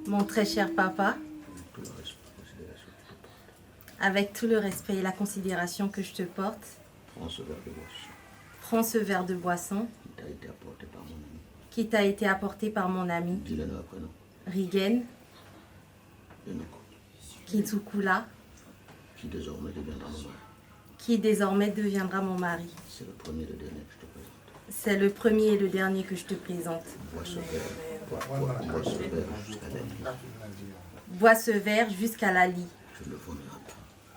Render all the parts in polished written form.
Mon très cher papa, avec tout le respect et la considération que je te porte, prends ce verre de boisson qui t'a été apporté par mon ami Rigen Kitukula, qui désormais deviendra mon mari. C'est le premier et le dernier que je te présente. Bois ce verre jusqu'à la lie.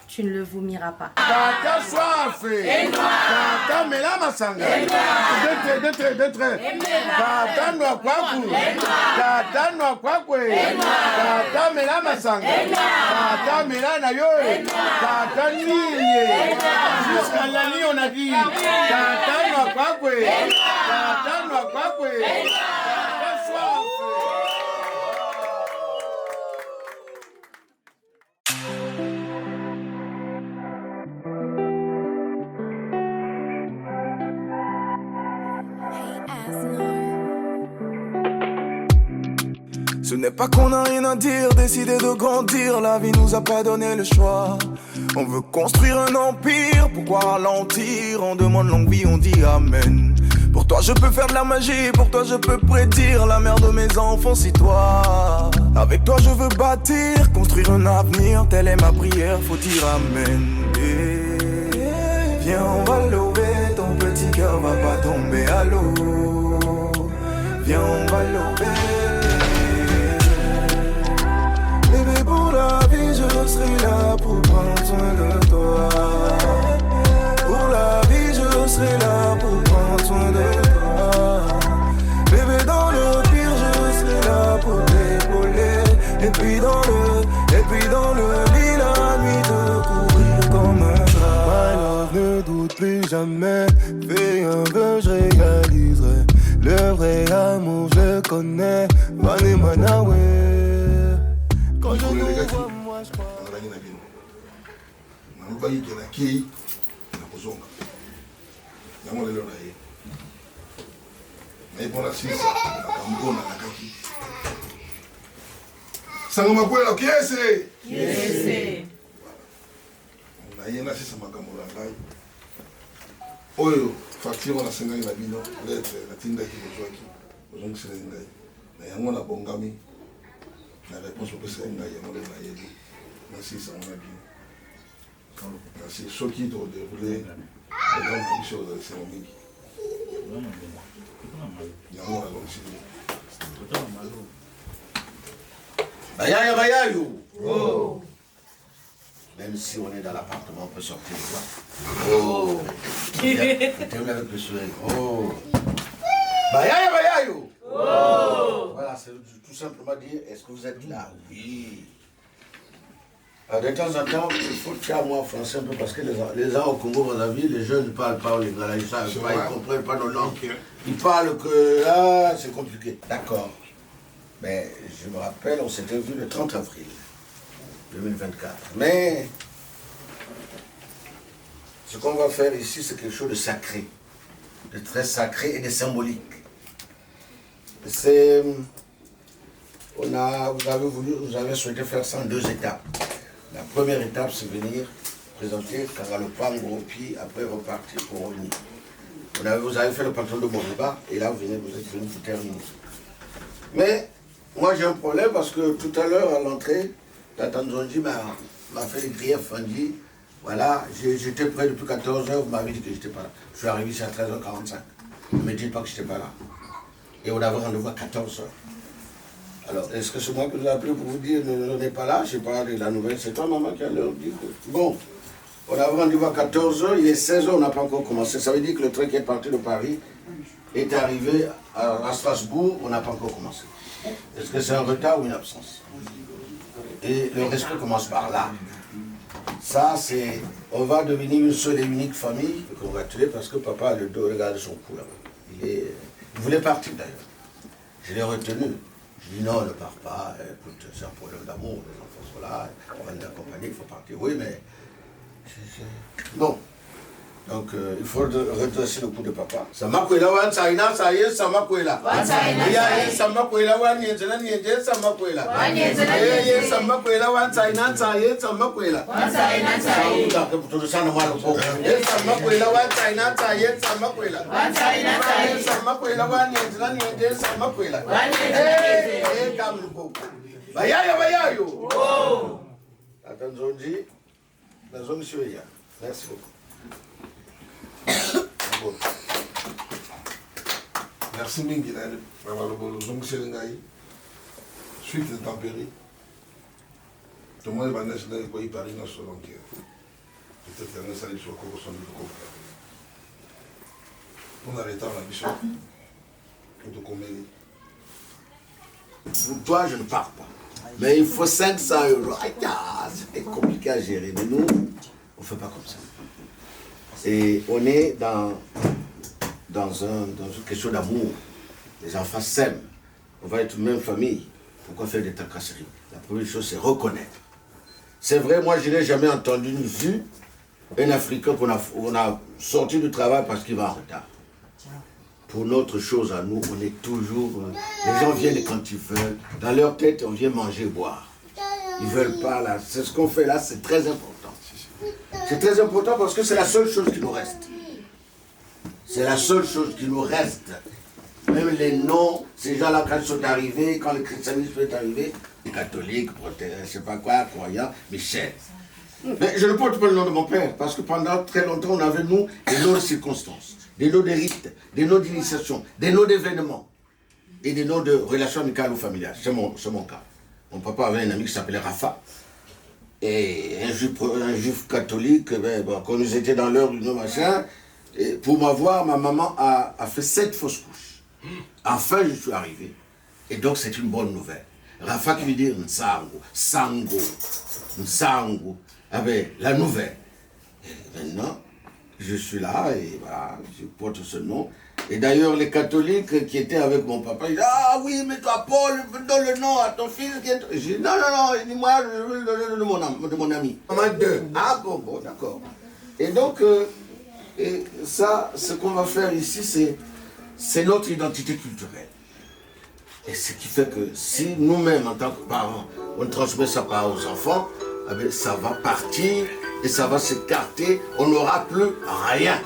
Tu ne le vomiras pas. Tata soif. Tata mela masanga. Tata noa kwaku. Tata noa kwakwe. Tata mela masanga. Tata mela na yo. Tata niye. Jusqu'à la lie on a dit. Tata noa kwakwe. Tata noa kwakwe. Tata soif. Ce n'est pas qu'on n'a rien à dire, décider de grandir, la vie nous a pas donné le choix. On veut construire un empire, pourquoi ralentir? On demande longue vie, on dit amen. Pour toi je peux faire de la magie, pour toi je peux prédire la mère de mes enfants, c'est toi. Avec toi je veux bâtir, construire un avenir, telle est ma prière, faut dire amen. Viens on va lever, ton petit cœur va pas tomber à l'eau. Viens on va lever. Pour la vie, je serai là pour prendre soin de toi. Pour la vie, je serai là pour prendre soin de toi. Bébé, dans le pire, je serai là pour t'épauler. Et puis dans le lit, la nuit, te courir comme un drap. My love, ne doute plus jamais. Fais un vœu, je réaliserai. Le vrai amour, je le connais. Mane Manawe. Quand je nous vois, moi je crois. Oyo facture na senga na bino lettre na tinda ki bozwaki bozong senga na yango na bongami la réponse au PC na yango na yebi merci ça on a bien merci ce qui doit dérouler dans la mission de cérémonie yango na longi Bayaya bayayo. Oh. Même si on est dans l'appartement, on peut sortir de là. Oh. Termine avec le sourire. Oh. Bayaya bayayo. Oh. Voilà, c'est tout simplement dire, est-ce que vous êtes là? Oui. De temps en temps, il faut faire moi français un peu parce que les gens au Congo, vous avez vu, les jeunes ne parlent pas les Lingala, ils ne savent pas, ils ne comprennent pas nos langues. Ils parlent que là, c'est compliqué. D'accord. Mais je me rappelle, on s'était vu le 30 avril 2024. Mais ce qu'on va faire ici, c'est quelque chose de sacré, de très sacré et de symbolique. C'est, vous avez souhaité faire ça en 2 étapes. La première étape, c'est venir présenter Kangalopango, puis après repartir pour revenir. Vous avez fait le patron de Moriba, et là vous êtes venu pour terminer. Mais moi j'ai un problème parce que tout à l'heure à l'entrée, Tata Nzonji m'a fait les griefs, on dit, voilà, j'étais prêt depuis 14h, vous m'avez dit que j'étais pas là. Je suis arrivé ici à 13h45. Ne me dites pas que j'étais pas là. Et on avait rendez-vous à 14h. Alors, est-ce que c'est moi que vous avez appelé pour vous dire on n'est pas là? Je sais pas, la nouvelle, c'est toi maman qui a leur dit. Bon, on avait rendez-vous à 14h, il est 16h, on n'a pas encore commencé. Ça veut dire que le train qui est parti de Paris est arrivé à Strasbourg, on n'a pas encore commencé. Est-ce que c'est un retard ou une absence? Et le respect commence par là. Ça, c'est... On va devenir une seule et unique famille, congratuler parce que papa a le dos, regarde son cou là. Il voulait partir d'ailleurs. Je l'ai retenu. Je dis non, ne pars pas, écoute, c'est un problème d'amour, les enfants sont là, on va nous accompagner, il faut partir. Oui, mais... Bon, Donc il faut redresser le cou de papa. Samakwela wan saina saye samakwela. Ya samakwela wan yenzela niyenje samakwela. Ye samakwela wan saina saye samakwela. Saina saye. Ka puto sana malo ko. Ye samakwela wan saina saye samakwela. Saina saye samakwela wan yenzela niyenje samakwela. Eh kamluko. Bayayo. Oh. Atanzonji. Nazongi shiweya. Merci beaucoup. Merci mingi na le zongisele ngai suite de tempéri to moi ba national ko i Paris na so donc peut-être que ça les soko son de ko on arrête la mission de comédie. Pour toi je ne pars pas mais il faut 500 €. C'est compliqué à gérer mais nous on fait pas comme ça. Et on est dans une question d'amour. Les enfants s'aiment. On va être une même famille. Pourquoi faire des tracasseries? La première chose, c'est reconnaître. C'est vrai, moi, je n'ai jamais entendu ni vu un Africain qu'on a sorti du travail parce qu'il va en retard. Pour notre chose à nous, on est toujours... les gens viennent quand ils veulent. Dans leur tête, on vient manger et boire. Ils ne veulent pas, là. C'est ce qu'on fait là, c'est très important. C'est très important parce que c'est la seule chose qui nous reste. C'est la seule chose qui nous reste. Même les noms, ces gens-là, quand ils sont arrivés, quand le christianisme est arrivé, les catholiques, protestants, je ne sais pas quoi, croyants, Michel. Mais je ne porte pas le nom de mon père, parce que pendant très longtemps, on avait, nous, des noms de circonstances, des noms de rites, des noms d'initiation, des noms d'événements, et des noms de relations amicales ou familiales. C'est mon cas. Mon papa avait un ami qui s'appelait Rafa. Et un juif catholique, quand nous étions dans l'heure du nom machin, et pour m'avoir, ma maman a fait 7 fausses couches. Enfin, je suis arrivé. Et donc, c'est une bonne nouvelle. Rafa qui veut dire Nsango, Nsango. Ah ben, la nouvelle. Et maintenant, je suis là et voilà, je porte ce nom. Et d'ailleurs, les catholiques qui étaient avec mon papa, ils disent « Ah oui, mais toi, Paul, donne le nom à ton fils. » Je dis « Non, dis-moi, je veux le nom de mon ami. » Maman 2. Ah bon, d'accord. Et donc, et ça, ce qu'on va faire ici, c'est notre identité culturelle. Et ce qui fait que si nous-mêmes, en tant que parents, on transmet ça pas aux enfants, eh bien, ça va partir et ça va s'écarter, on n'aura plus rien.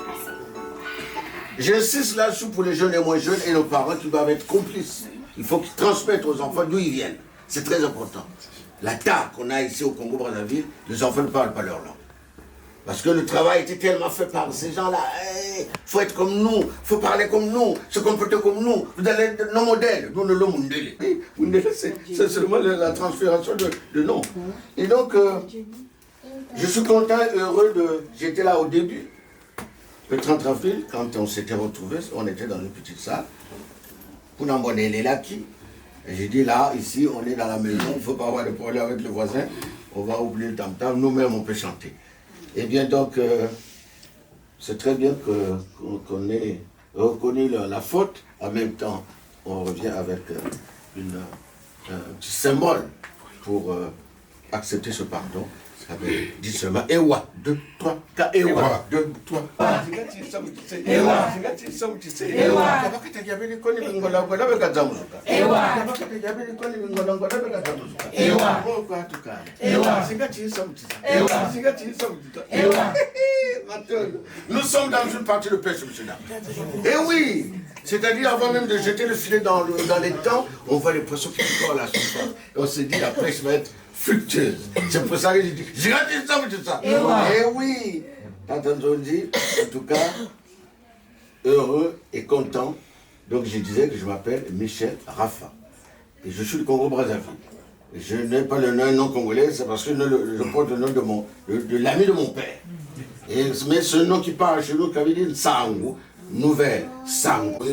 J'insiste là-dessus pour les jeunes et moins jeunes et nos parents qui doivent être complices. Il faut qu'ils transmettent aux enfants d'où ils viennent. C'est très important. La tare qu'on a ici au Congo-Brazzaville, les enfants ne parlent pas leur langue. Parce que le travail était tellement fait par ces gens-là. Il faut être comme nous, il faut parler comme nous, se comporter comme nous. Vous allez être nos modèles. Nous, le Mundele. C'est seulement la transfération de nom. Et donc, je suis content et heureux de... J'étais là au début. Le 30 avril, quand on s'était retrouvés, on était dans une petite salle. Pour n'embonner les laquis. Et j'ai dit là, ici, on est dans la maison, il ne faut pas avoir de problème avec le voisin. On va oublier le tam-tam, nous-mêmes on peut chanter. Eh bien donc, c'est très bien qu'on ait reconnu la faute. En même temps, on revient avec un petit symbole pour accepter ce pardon. Dis seulement Ewa, 2, 3, 4, Ewa, 2, 3. Nous sommes dans une partie de pêche, monsieur. Et oui, c'est-à-dire avant même de jeter le filet dans les temps, on voit les poissons qui sont à la surface. Et on se dit la pêche va être fructueuse. C'est pour ça que j'ai dit, j'ai gâté ça, tout ça. Et oui, Tantanzondi, en tout cas, heureux et content. Donc je disais que je m'appelle Michel Rafa. Et je suis du Congo-Brazzaville. Je n'ai pas le nom congolais, c'est parce que je porte le nom de l'ami de mon père. Mais ce nom qui parle chez nous, qui veut dire Nsango, nouvelle, Sango.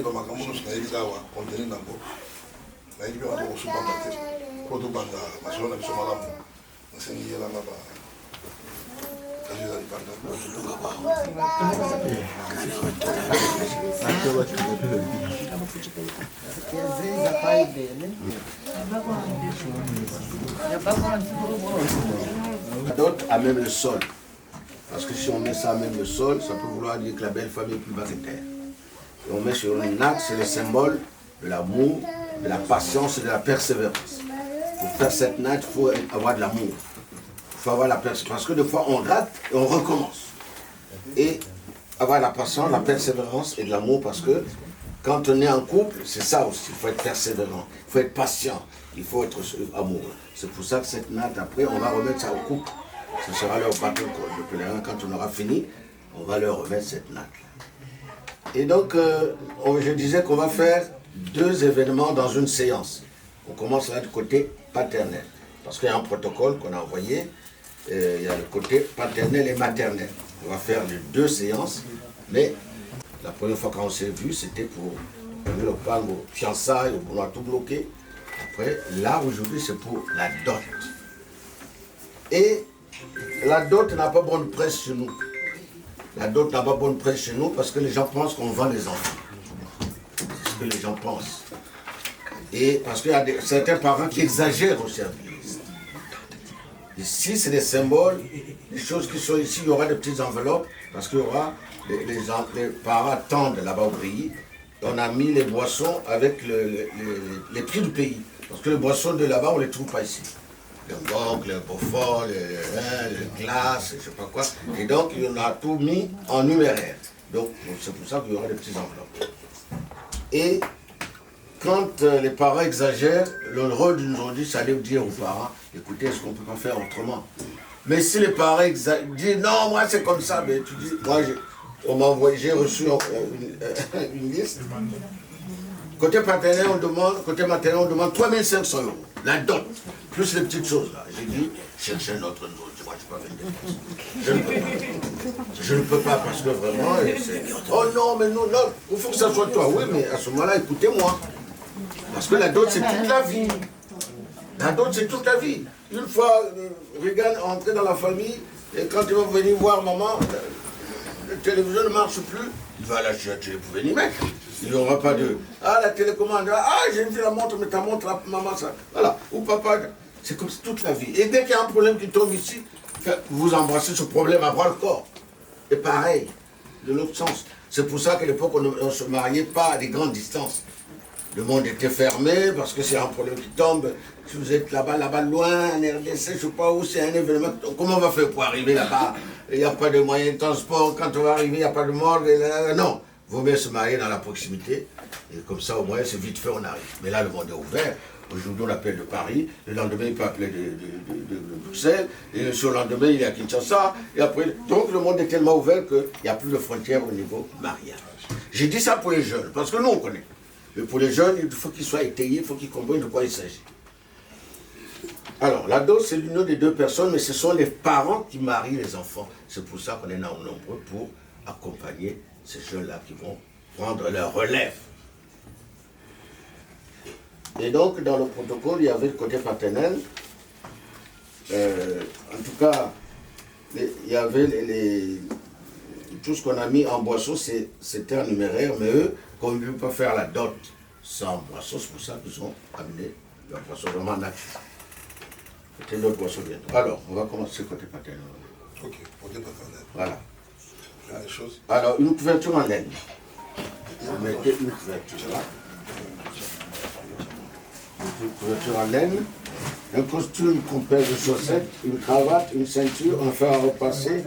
D'autres à même le sol. Parce que si on met ça même le sol, ça peut vouloir dire que la belle femme est plus bas que terre. Et on met sur une natte, c'est le symbole de l'amour, de la patience et de la persévérance. Pour faire cette natte, il faut avoir de l'amour. Il faut avoir la persévérance. Parce que des fois, on rate et on recommence. Et avoir la patience, la persévérance et de l'amour, parce que quand on est en couple, c'est ça aussi. Il faut être persévérant, il faut être patient, il faut être amoureux. C'est pour ça que cette natte, après, on va remettre ça au couple. Ce sera leur bateau de pèlerin. Quand on aura fini, on va leur remettre cette natte. Et donc, je disais qu'on va faire 2 événements dans une séance. On commence là du côté paternel. Parce qu'il y a un protocole qu'on a envoyé. Il y a le côté paternel et maternel. On va faire les 2 séances. Mais la première fois qu'on s'est vu, c'était pour donner le plan aux fiançailles, on a tout bloqué. Après, là, aujourd'hui, c'est pour la dot. Et la dot n'a pas bonne presse chez nous. La dot n'a pas bonne presse chez nous parce que les gens pensent qu'on vend les enfants. C'est ce que les gens pensent. Et parce qu'il y a certains parents qui exagèrent aussi à l'église. Ici, c'est des symboles, des choses qui sont ici. Il y aura des petites enveloppes parce qu'il y aura, les parents attendent là-bas au pays. On a mis les boissons avec les prix du pays. Parce que les boissons de là-bas, on ne les trouve pas ici. Le Gong, le Beaufort, le Glace, je ne sais pas quoi. Et donc, on a tout mis en numéraire. Donc, c'est pour ça qu'il y aura des petites enveloppes. Et quand les parents exagèrent, le rôle d'une aujourd'hui, c'est aller dire aux parents, écoutez, est-ce qu'on ne peut pas faire autrement? Mais si les parents disent, non, moi c'est comme ça, mais tu dis, moi j'ai reçu une liste. Côté paternel, on demande 3500 €. La dot, plus les petites choses là. J'ai dit, cherchez un autre nom. Moi, je ne peux pas vendre des choses. Je ne peux pas parce que vraiment, oh non, mais non, il faut que ça soit toi. Oui, mais à ce moment-là, écoutez-moi. Parce que la dot, c'est toute la vie. La dot, c'est toute la vie. Une fois, Regan est entré dans la famille, et quand il va venir voir maman, la télévision ne marche plus, il va lâcher la télé, vous pouvez y mettre. Il n'y aura pas de... Ah, la télécommande, j'ai vu la montre, mais ta montre, maman, ça... Voilà, ou papa, c'est comme ça toute la vie. Et dès qu'il y a un problème qui tombe ici, vous embrassez ce problème à bras le corps. Et pareil, de l'autre sens. C'est pour ça qu'à l'époque, on ne se mariait pas à des grandes distances. Le monde était fermé, parce que c'est un problème qui tombe. Si vous êtes là-bas, loin, en RDC, je ne sais pas où, c'est un événement. Comment on va faire pour arriver là-bas? Il n'y a pas de moyen de transport. Quand on va arriver, il n'y a pas de morgue. Non. Vaut mieux se marier dans la proximité. Et comme ça, au moins, c'est vite fait, on arrive. Mais là, le monde est ouvert. Aujourd'hui, on appelle de Paris. Le lendemain, il peut appeler de Bruxelles. Et sur le lendemain, il est à Kinshasa. Et après, donc, le monde est tellement ouvert qu'il n'y a plus de frontières au niveau mariage. J'ai dit ça pour les jeunes, parce que nous, on connaît. Mais pour les jeunes, il faut qu'ils soient étayés, il faut qu'ils comprennent de quoi il s'agit. Alors, la dot, c'est l'union des 2 personnes, mais ce sont les parents qui marient les enfants. C'est pour ça qu'on est nombreux pour accompagner ces jeunes-là qui vont prendre leur relève. Et donc, dans le protocole, il y avait le côté paternel. En tout cas, il y avait tout ce qu'on a mis en boisson, c'était en numéraire, mais eux, comme ils ne peuvent pas faire la dot sans boisson, c'est pour ça qu'ils ont amené leur boisson vraiment naturelle. C'était notre boisson bientôt. Alors, on va commencer côté paternel. Ok, côté paternel. Voilà. Des choses. Alors, une couverture en laine. Vous mettez une couverture là. Une couverture en laine, un costume complet de chaussettes, une cravate, une ceinture, un fer à repasser.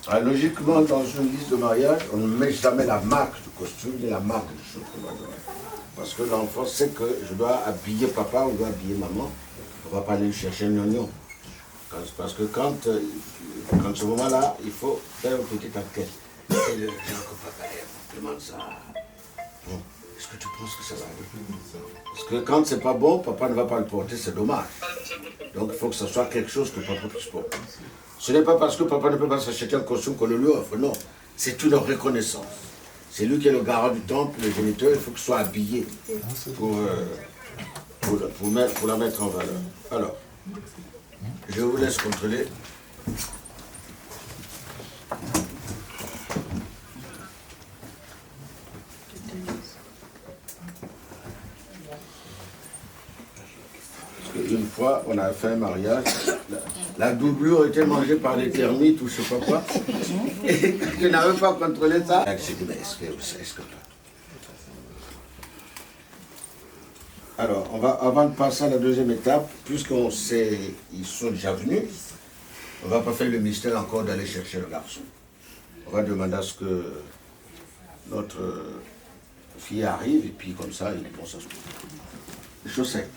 Alors, logiquement, dans une liste de mariage, on ne met jamais la marque du costume ni la marque du chose qu'on va donner. Parce que l'enfant sait que je dois habiller papa ou je dois habiller maman. On ne va pas aller chercher un oignon. Parce que quand ce moment-là, il faut faire une petite enquête. Et le genre que papa demande ça. Bon, est-ce que tu penses que ça va aller? Parce que quand c'est pas bon, papa ne va pas le porter, c'est dommage. Donc il faut que ce soit quelque chose que papa puisse porter. Ce n'est pas parce que papa ne peut pas s'acheter un costume qu'on le lui offre, non. C'est une reconnaissance. C'est lui qui est le garant du temple, le géniteur, il faut qu'il soit habillé pour la mettre en valeur. Alors, je vous laisse contrôler. Une fois, on a fait un mariage, la doublure était mangée par les termites ou je ne sais pas quoi, et je n'avais pas contrôlé ça. J'ai dit, mais est-ce que... Alors, avant de passer à la deuxième étape, puisqu'on sait, ils sont déjà venus, on ne va pas faire le mystère encore d'aller chercher le garçon. On va demander à ce que notre fille arrive, et puis comme ça, ils vont s'asseoir. Les chaussettes.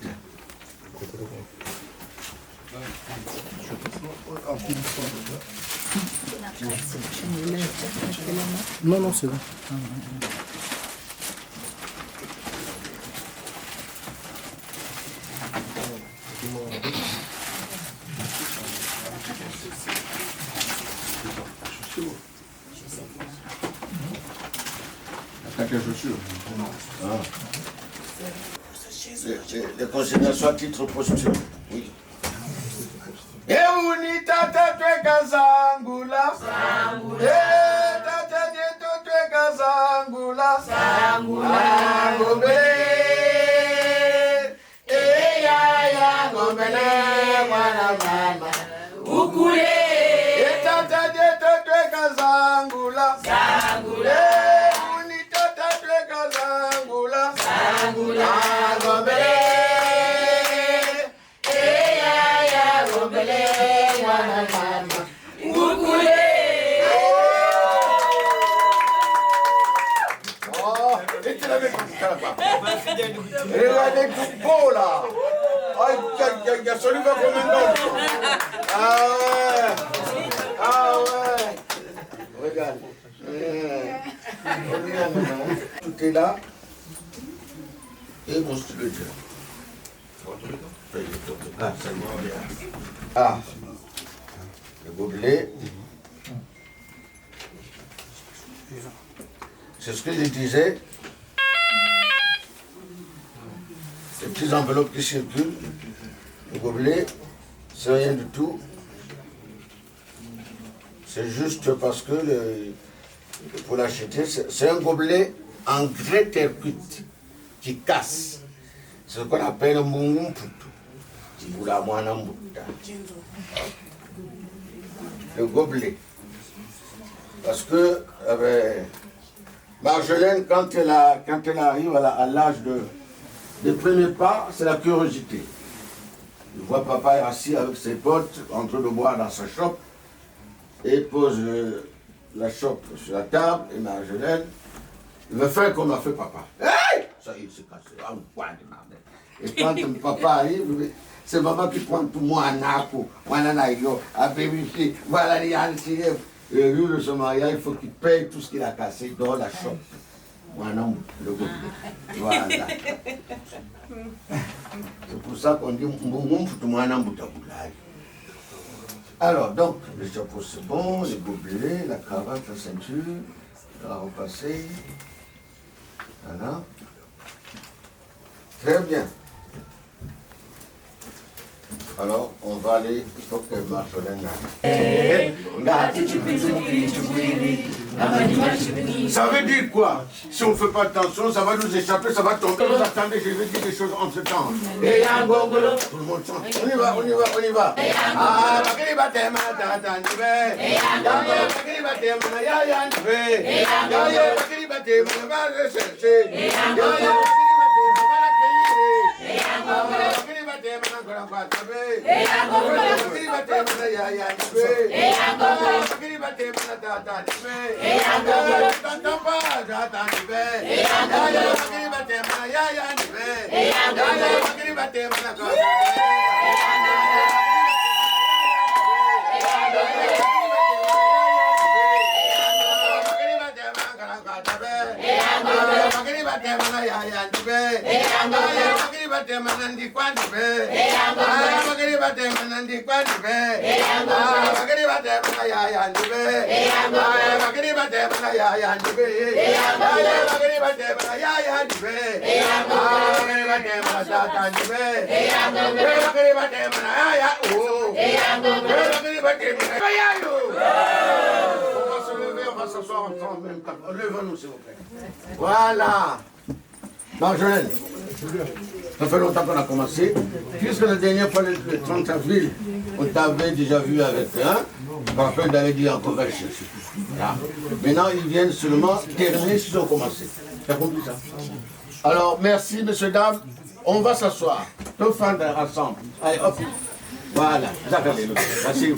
Non, non, c'est bon. Attaque les chaussures. Les consignations à titre posthume. Oui. Eunitata tweka zangula tata jeto tweka zangula ngombele ya ngombele mwana mama ukule tata jeto tweka zangula unitata tweka zangula ngombele regardez tout beau là. Aïe, celui va comme un autre. Ah ouais. Regarde. Tout est là. Et mon style. Ah, ça me bien. Ah, le gobelet. C'est ce que je disais. Les petites enveloppes qui circulent, le gobelet, c'est rien du tout. C'est juste parce que pour l'acheter, c'est un gobelet en grès terre cuite qui casse. C'est ce qu'on appelle un mungumputu. Le gobelet. Parce que Marjolaine, quand elle arrive à l'âge de premier pas, c'est la curiosité. Je vois papa assis avec ses potes en train de boire dans sa chope et pose la chope sur la table et Marjolaine, il veut faire comme a fait papa. Hey! Ça y est, c'est cassé. Et quand papa arrive, c'est maman qui prend tout moi en arco, moi en aïe, à vérifier, voilà les anciens. Et lui, de ce mariage, il faut qu'il paye tout ce qu'il a cassé dans la chope. Voilà, le gobelet. Voilà. C'est pour ça qu'on dit alors, donc, le chapeau c'est bon, les gobelets, la cravate, la ceinture, on va repasser. Voilà. Très bien. Alors, on va aller, il faut que Marjolaine ça veut dire quoi? Si on ne fait pas attention, ça va nous échapper, ça va tomber. Attendez, je vais dire des choses en ce temps. Tout le monde chante. On y va, on y va, on y va. Ah, Levons-nous, s'il vous plaît. Voilà. Marjolaine, ça fait longtemps qu'on a commencé. Puisque la dernière fois, le 30 avril, on t'avait déjà vu avec un, je me rappelle d'aller dire encore chercher. Maintenant, ils viennent seulement terminer s'ils ont commencé. Tu as compris ça? Alors, merci, messieurs, dames. On va s'asseoir. Tous fans ensemble. Allez, hop. Voilà. Merci.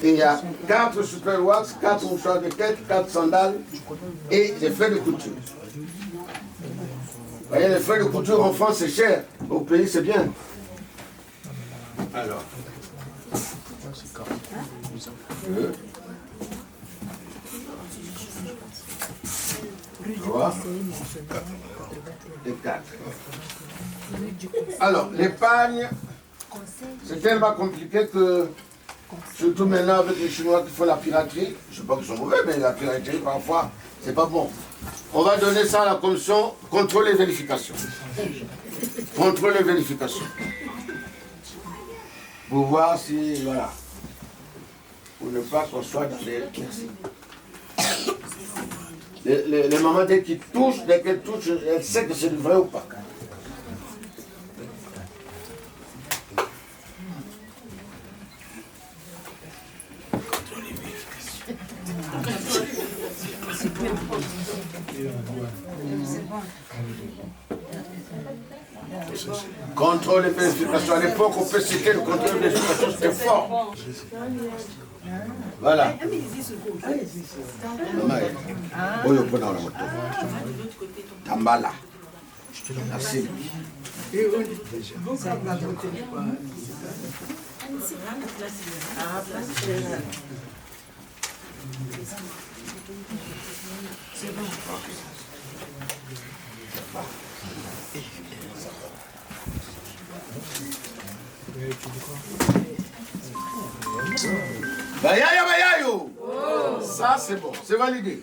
Il y a 4 super wax, 4 mouchoirs de tête, 4 sandales et des frais de couture. Vous voyez, les frais de couture en France, c'est cher. Au pays, c'est bien. Alors. 2. 3. Et 4. Alors, l'épargne, c'est tellement compliqué que, surtout maintenant avec les Chinois qui font la piraterie, je ne sais pas qu'ils sont mauvais, mais la piraterie, parfois, c'est pas bon. On va donner ça à la commission contrôle et vérification. Contrôle et vérification. Pour voir si, voilà, pour ne pas qu'on soit dans les... Les mamans, dès qu'elles touchent, elles savent que c'est du vrai ou pas. Contrôle et vérification. À l'époque, on peut citer le contrôle et vérification, c'était fort. Voilà. Tambala. Merci. C'est bon. Bayayo. Ça c'est bon, c'est validé.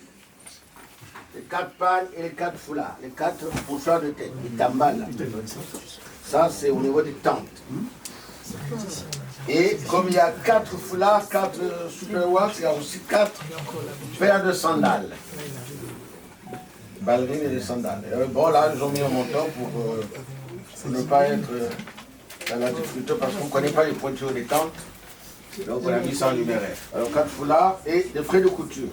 Les 4 pagnes et les 4 foulards, les 4 mouchoirs de tête, les tambales. Ça c'est au niveau des tentes. Et comme il y a 4 foulards, 4 super wax, il y a aussi 4 paires de sandales. Ballerines et des sandales. Bon là, ils ont mis un montant pour ne pas être dans la difficulté parce qu'on ne connaît pas les pointures des tentes. Donc on a mis ça en numéraire. Alors 4 foulards et des frais de couture.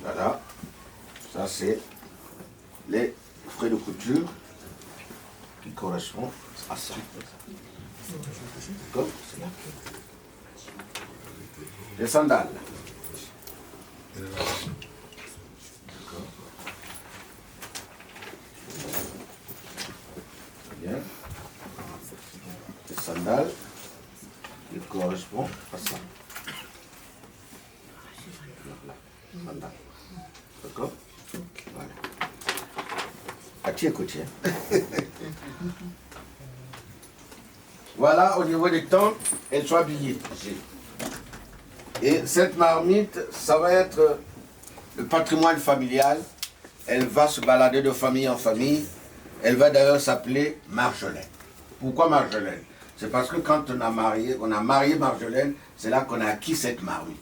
Voilà, ça c'est les frais de couture qui correspondent à ça. D'accord? Les sandales. D'accord. Bien. Les sandales qui correspondent à ça. Sandales. D'accord? Voilà. À qui écoutez? Voilà, au niveau des tentes, elles sont habillées. Et cette marmite, ça va être le patrimoine familial. Elle va se balader de famille en famille. Elle va d'ailleurs s'appeler Marjolaine. Pourquoi Marjolaine? C'est parce que quand on a marié Marjolaine, c'est là qu'on a acquis cette marmite.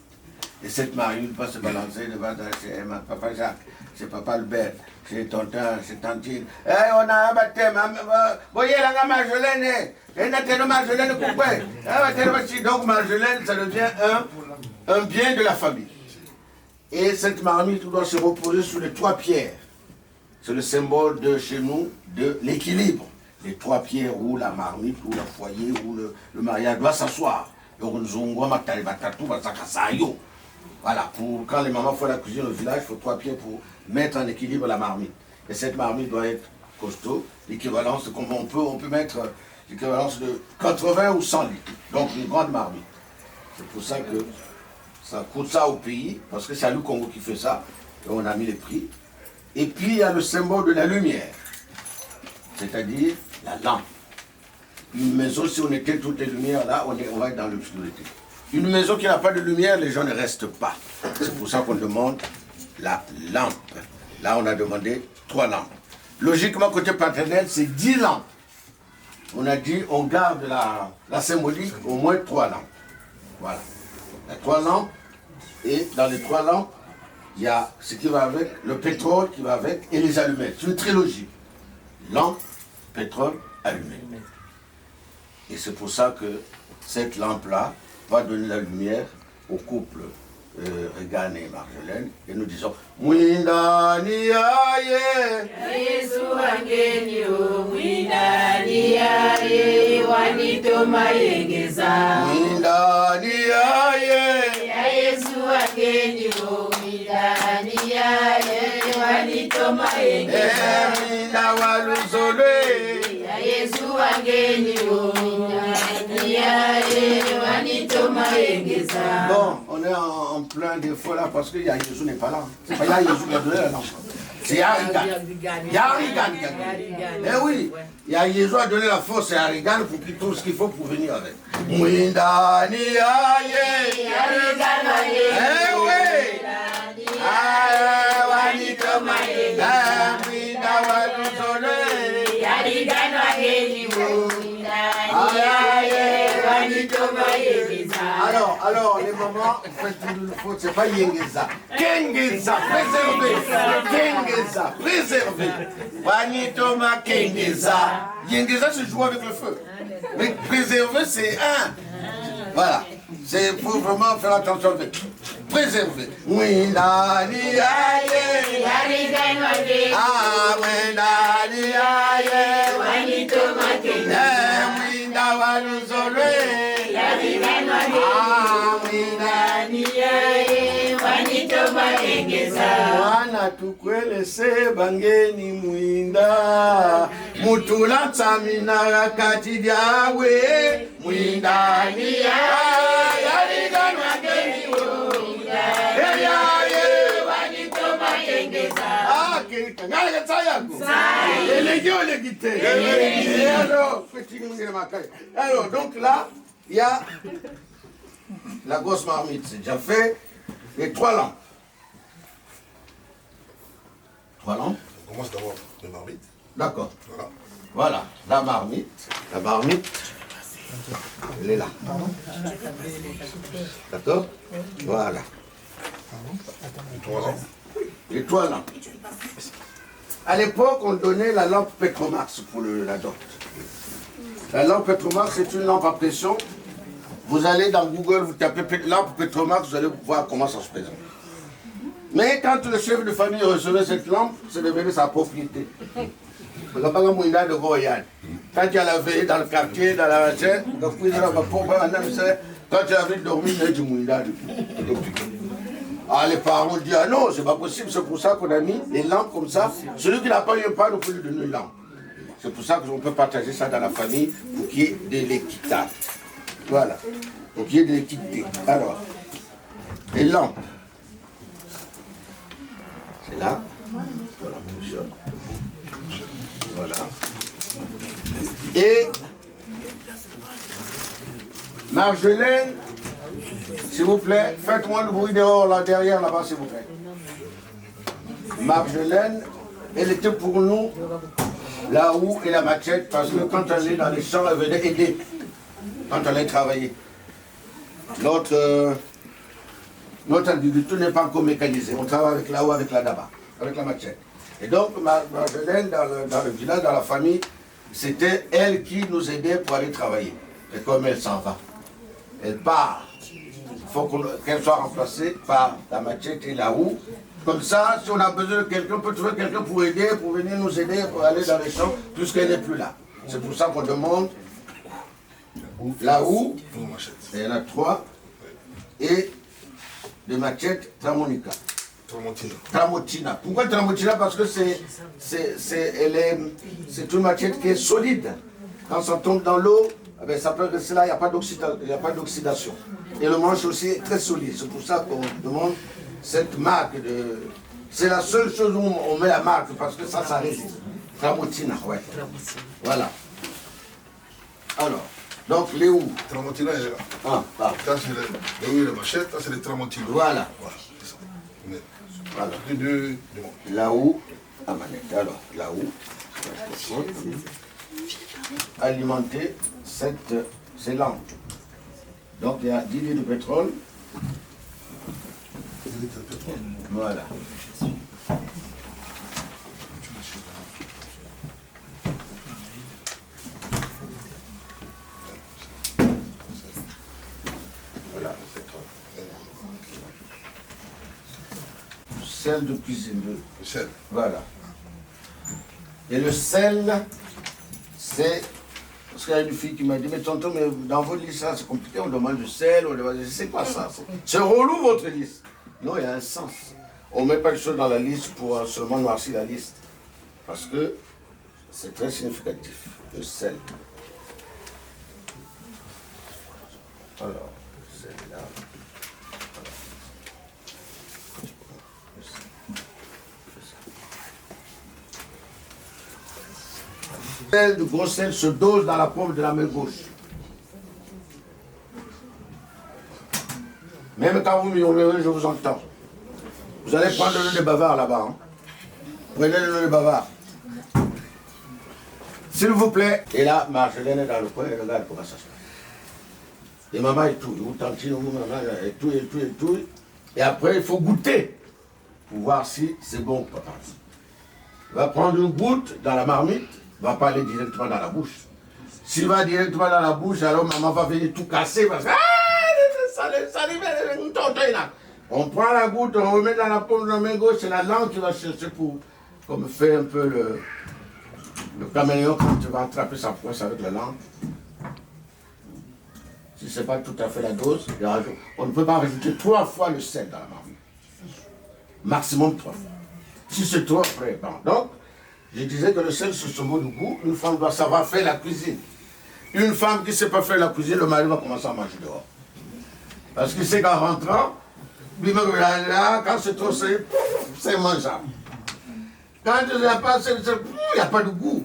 Et cette marmite peut se balancer devant chez papa Jacques, chez papa Albert, chez tonton, chez tantine. Eh, on a un baptême, voyez la Marjolaine, et notre Marjolaine coupée. Donc Marjolaine, ça devient un bien de la famille. Et cette marmite doit se reposer sur les 3 pierres. C'est le symbole de chez nous de l'équilibre. Les 3 pierres où la marmite, où le foyer, où le mariage doit s'asseoir. Voilà, pour quand les mamans font la cuisine au village, il faut 3 pierres pour mettre en équilibre la marmite. Et cette marmite doit être costaud, l'équivalence, on peut mettre l'équivalence de 80 ou 100 litres. Donc une grande marmite. C'est pour ça que ça coûte ça au pays, parce que c'est à le Congo qui fait ça, et on a mis les prix. Et puis il y a le symbole de la lumière, c'est-à-dire la lampe. Une maison, si on éteint toutes les lumières là, on va être dans l'obscurité. Une maison qui n'a pas de lumière, les gens ne restent pas. C'est pour ça qu'on demande la lampe. Là, on a demandé 3 lampes. Logiquement, côté paternel, c'est 10 lampes. On a dit, on garde la symbolique, au moins 3 lampes. Voilà. Il y a 3 lampes, et dans les 3 lampes, il y a ce qui va avec, le pétrole qui va avec, et les allumettes. C'est une trilogie. Lampe, pétrole, allumettes. Et c'est pour ça que cette lampe-là va donner la lumière au couple Regan et Marjolaine. Et nous disons, Mwindani aye, Yesu angeni o, Mwindani aye, wanito mayengeza. Mwindani aye, Yesu angeni o, Mwindani aye, wanito mayengeza. Mwinda waluzolwe, Yesu angeni o, Mwindani aye, wanito mayengeza. Bon, on est en plein défaut là parce que Jésus n'est pas là. C'est pas Jésus qui a donné la lampe. C'est Yarigan. Yarigan. Eh oui, Jésus a donné la force à Yarigan pour qu'il trouve ce qu'il faut pour venir avec. Mwindani aye. Yarigan aye. Eh oui. Ah, wanito maye. Mwinda waluzole. Yarigan aye. Alors, les mamans, faites une faute, c'est pas Yengeza. Kengeza, préservé. Kengeza, préservé. Wanitoma Kengeza. Yengeza, c'est jouer avec le feu. Mais préservé, c'est un. Voilà. C'est pour vraiment faire attention avec. Préservé. Mwindani aye. Ah, mwindani aye. Wanitoma Kengeza. Mwinda waluzolwe. Mwana tukwelese bangeni mwinda mutula tsamina kati dyawe mwindani yaliganwa geni alors donc là il y a la grosse marmite, c'est déjà fait. Les 3 lampes. 3 lampes. On commence d'abord les marmites. D'accord. Voilà. La marmite. La marmite. Elle est là. D'accord. Voilà. Les 3 lampes. Les 3 lampes. À l'époque, on donnait la lampe Petromax pour la dot. La lampe Petromax, c'est une lampe à pression. Vous allez dans Google, vous tapez lampe Petromax, vous allez voir comment ça se présente. Mais quand le chef de famille recevait cette lampe, c'est devenu sa propriété. Quand il y a la veille dans le quartier, dans la chaîne, quand tu as vu dormir, il y a du mouïda. Ah, les parents disent, ah non, c'est pas possible, c'est pour ça qu'on a mis des lampes comme ça. Celui qui n'a pas eu un pas, nous peut lui donner une lampe. C'est pour ça qu'on peut partager ça dans la famille pour qu'il y ait de l'équité. Voilà, pour qu'il y ait de l'équité. Alors, les lampes. C'est là. Voilà, voilà. Et Marjolaine, s'il vous plaît, faites-moi le bruit dehors, là, derrière, là-bas, s'il vous plaît. Marjolaine, elle était pour nous la houe et la machette, parce que quand elle est dans les champs, elle venait aider. Quand elle allait travailler. L'autre Notre agriculture n'est pas encore mécanisée. On travaille avec la haut, avec la daba, avec la machette. Et donc, Marjolaine, dans le village, dans la famille, c'était elle qui nous aidait pour aller travailler. Et comme elle s'en va, elle part. Il faut qu'elle soit remplacée par la machette et la roue. Comme ça, si on a besoin de quelqu'un, on peut trouver quelqu'un pour aider, pour venir nous aider, pour aller dans les champs, puisqu'elle n'est plus là. C'est pour ça qu'on demande la roue, il y en a 3, et des machettes Tramonica. Tramontina. Pourquoi Tramontina? Parce que c'est une machette qui est solide. Quand ça tombe dans l'eau, ça peut rester là, il n'y a pas d'oxydation. Et le manche aussi est très solide. C'est pour ça qu'on demande cette marque de... C'est la seule chose où on met la marque, parce que ça résiste. Tramontina, ouais. Voilà. Alors, donc les houes. Tramontina est là. Ah. Ça c'est les houes et les machettes, ça c'est les Tramontina. Voilà. C'est ça. Voilà. La houe à manette. Alors, la houe, alimenter ces lampes. Donc il y a 10 litres de pétrole. 10 litres de pétrole. Voilà. Sel de cuisine. Le sel. Voilà. Et le sel, c'est... Parce qu'il y a une fille qui m'a dit, mais tonton, mais dans votre liste, ça c'est compliqué, on demande du sel, on demande... C'est quoi ça? C'est relou votre liste. Non, il y a un sens. On ne met pas de choses dans la liste pour seulement noircir la liste. Parce que c'est très significatif, le sel. Alors, le sel là. Le sel de gros sel se dose dans la paume de la main gauche. Même quand vous murmurez, je vous entends. Vous allez prendre le nez de bavard là-bas. Hein. Prenez le nez de bavard. S'il vous plaît. Et là, Marjolaine est dans le coin et regarde comment ça se passe. Et maman et tout. Vous tantine, vous maman et tout, et tout, et tout. Et après, il faut goûter pour voir si c'est bon ou pas. Il va prendre une goutte dans la marmite. Il ne va pas aller directement dans la bouche. S'il va directement dans la bouche, alors maman va venir tout casser parce que on prend la goutte, on remet dans la paume de la main gauche, c'est la langue qui va chercher pour comme fait un peu le caméléon quand tu vas attraper sa poisse avec la langue. Si ce n'est pas tout à fait la dose, on ne peut pas rajouter 3 fois le sel dans la marmite. Maximum 3 fois. Si c'est trop, après, bon. Donc, je disais que le sel, c'est ce mot de goût. Une femme doit savoir faire la cuisine. Une femme qui ne sait pas faire la cuisine, le mari va commencer à manger dehors. Parce qu'il sait qu'en rentrant, quand c'est trop salé, c'est mangeable. Quand il n'y a pas il n'y a pas de goût.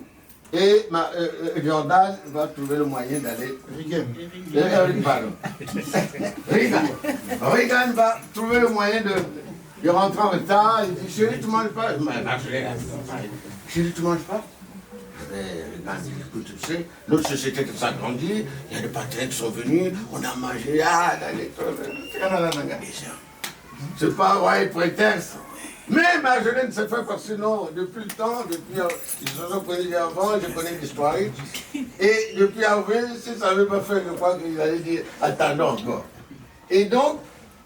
Et Jordan va trouver le moyen d'aller... Regan va trouver le moyen de rentrer en retard. Il dit, chérie, tu ne manges pas? Chérie, tu ne manges pas? Écoute, tu sais, notre société s'agrandit, il y a des patrons qui sont venus, on a mangé, c'est pas ouais, prétexte. Mais Marjolaine s'est fait parce que non, depuis le temps, ils se sont connus avant, je connais l'histoire. Et depuis avril, si ça n'avait pas fait, je crois qu'ils allaient dire, attendons encore. Et donc,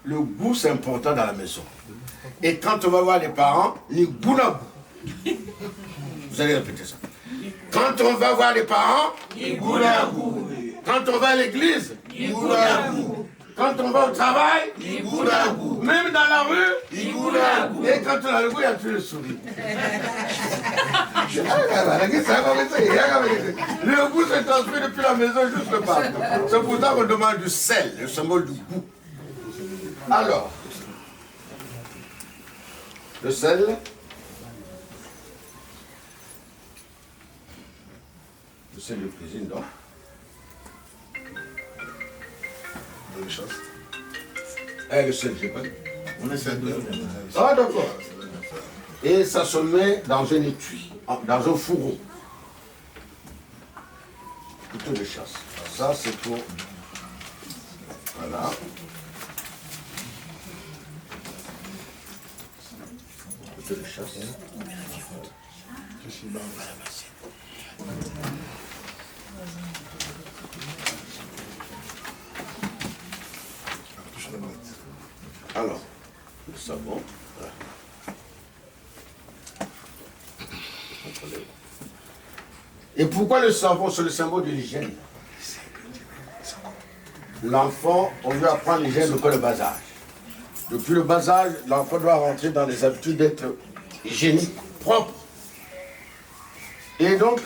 le goût c'est important dans la maison. Et quand on va voir les parents, les goûts n'a goût. Vous allez répéter ça. Quand on va voir les parents, quand on va à l'église, quand on va au travail, même dans la rue, et quand on a le goût, il n'y a plus le sourire. Le goût se transmet depuis la maison jusque partout. C'est pour ça qu'on demande du sel, le symbole du goût. Alors, le sel, c'est de cuisine, donc. De chasse. Le sel, j'ai pas dit. On essaie de... Ah, d'accord. Et ça se met dans un étui, dans un fourreau. Couteau de chasse. Ça, c'est pour... Voilà. couteau de chasse. Alors, le savon. Voilà. Et pourquoi le savon? C'est le symbole de l'hygiène. L'enfant, on lui apprend l'hygiène depuis le bas âge. Depuis le bas âge, l'enfant doit rentrer dans les habitudes d'être hygiénique, propre. Et donc,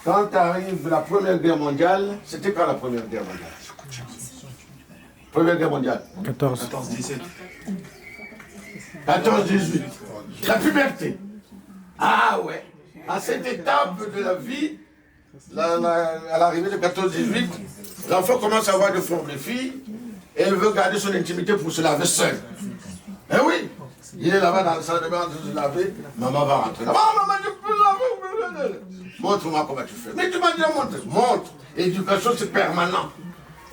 quand arrive la Première Guerre mondiale, c'était quand la Première Guerre mondiale? Première Guerre mondiale. 14-17. 14-18. La puberté. Ah ouais. À cette étape de la vie, à l'arrivée de 14-18, l'enfant commence à avoir de formes de filles et il veut garder son intimité pour se laver seul. Eh oui, il est là-bas dans la salle de bain en train de se laver, maman va rentrer là. Oh maman, je peux laver. Montre-moi comment tu fais. Mais tu m'as dit montre. Montre. Éducation, c'est permanent.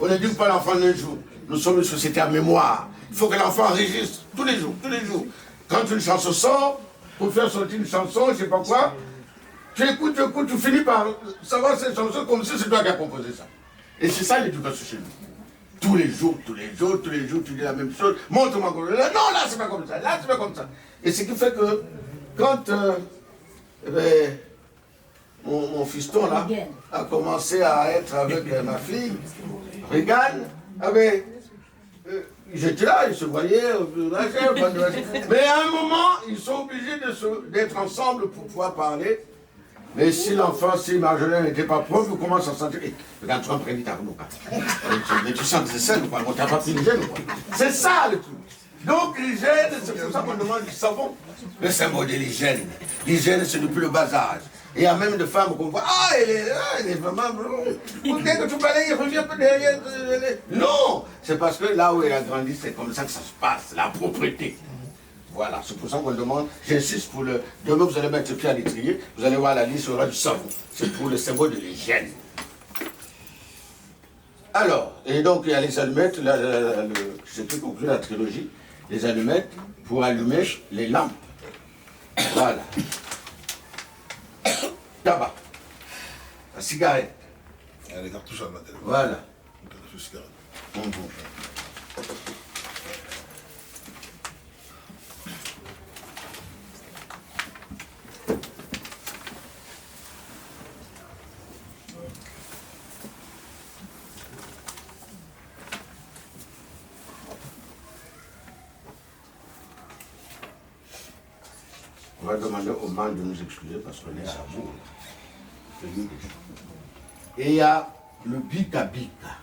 On n'éduque pas l'enfant d'un jour. Nous sommes une société à mémoire. Il faut que l'enfant enregistre tous les jours, tous les jours. Quand une chanson sort, pour faire sortir une chanson, je ne sais pas quoi, tu écoutes, tu finis par savoir cette chanson comme si c'est toi qui as composé ça. Et c'est ça l'éducation chez nous. Tous les jours, tu dis la même chose. Montre-moi comme ça. Non, là, c'est pas comme ça. Là, c'est pas comme ça. Et ce qui fait que quand mon fiston, là, a commencé à être avec ma fille, Regan, j'étais là, ils se voyaient, mais à un moment, ils sont obligés d'être ensemble pour pouvoir parler. Mais si l'enfant, si Marjolaine n'était pas propre, vous commencez à sentir, regarde, tu vas prendre ta rouleau. Mais tu sens que c'est ça, on t'a pas pris l'hygiène, quoi. C'est ça le truc. Donc l'hygiène, c'est pour ça qu'on demande du savon. Le symbole de l'hygiène. L'hygiène, c'est depuis le bas âge. Et il y a même des femmes qu'on voit, elle est vraiment... Dès que tu balayes, il revient un peu derrière. Non, c'est parce que là où elle a grandi, c'est comme ça que ça se passe, la propreté. Voilà, c'est pour ça qu'on demande, j'insiste pour le... Demain, vous allez mettre le pied à l'étrier, vous allez voir la liste, il y aura du savon. C'est pour le symbole de l'hygiène. Alors, et donc il y a les allumettes, j'ai pu conclure la trilogie, les allumettes pour allumer les lampes. Voilà. Tabac. La cigarette. Les cartouches à matin. Voilà. Les cartouches cigarette. On va demander aux membres de nous excuser parce qu'on est à bout. Et il y a le bika-bika.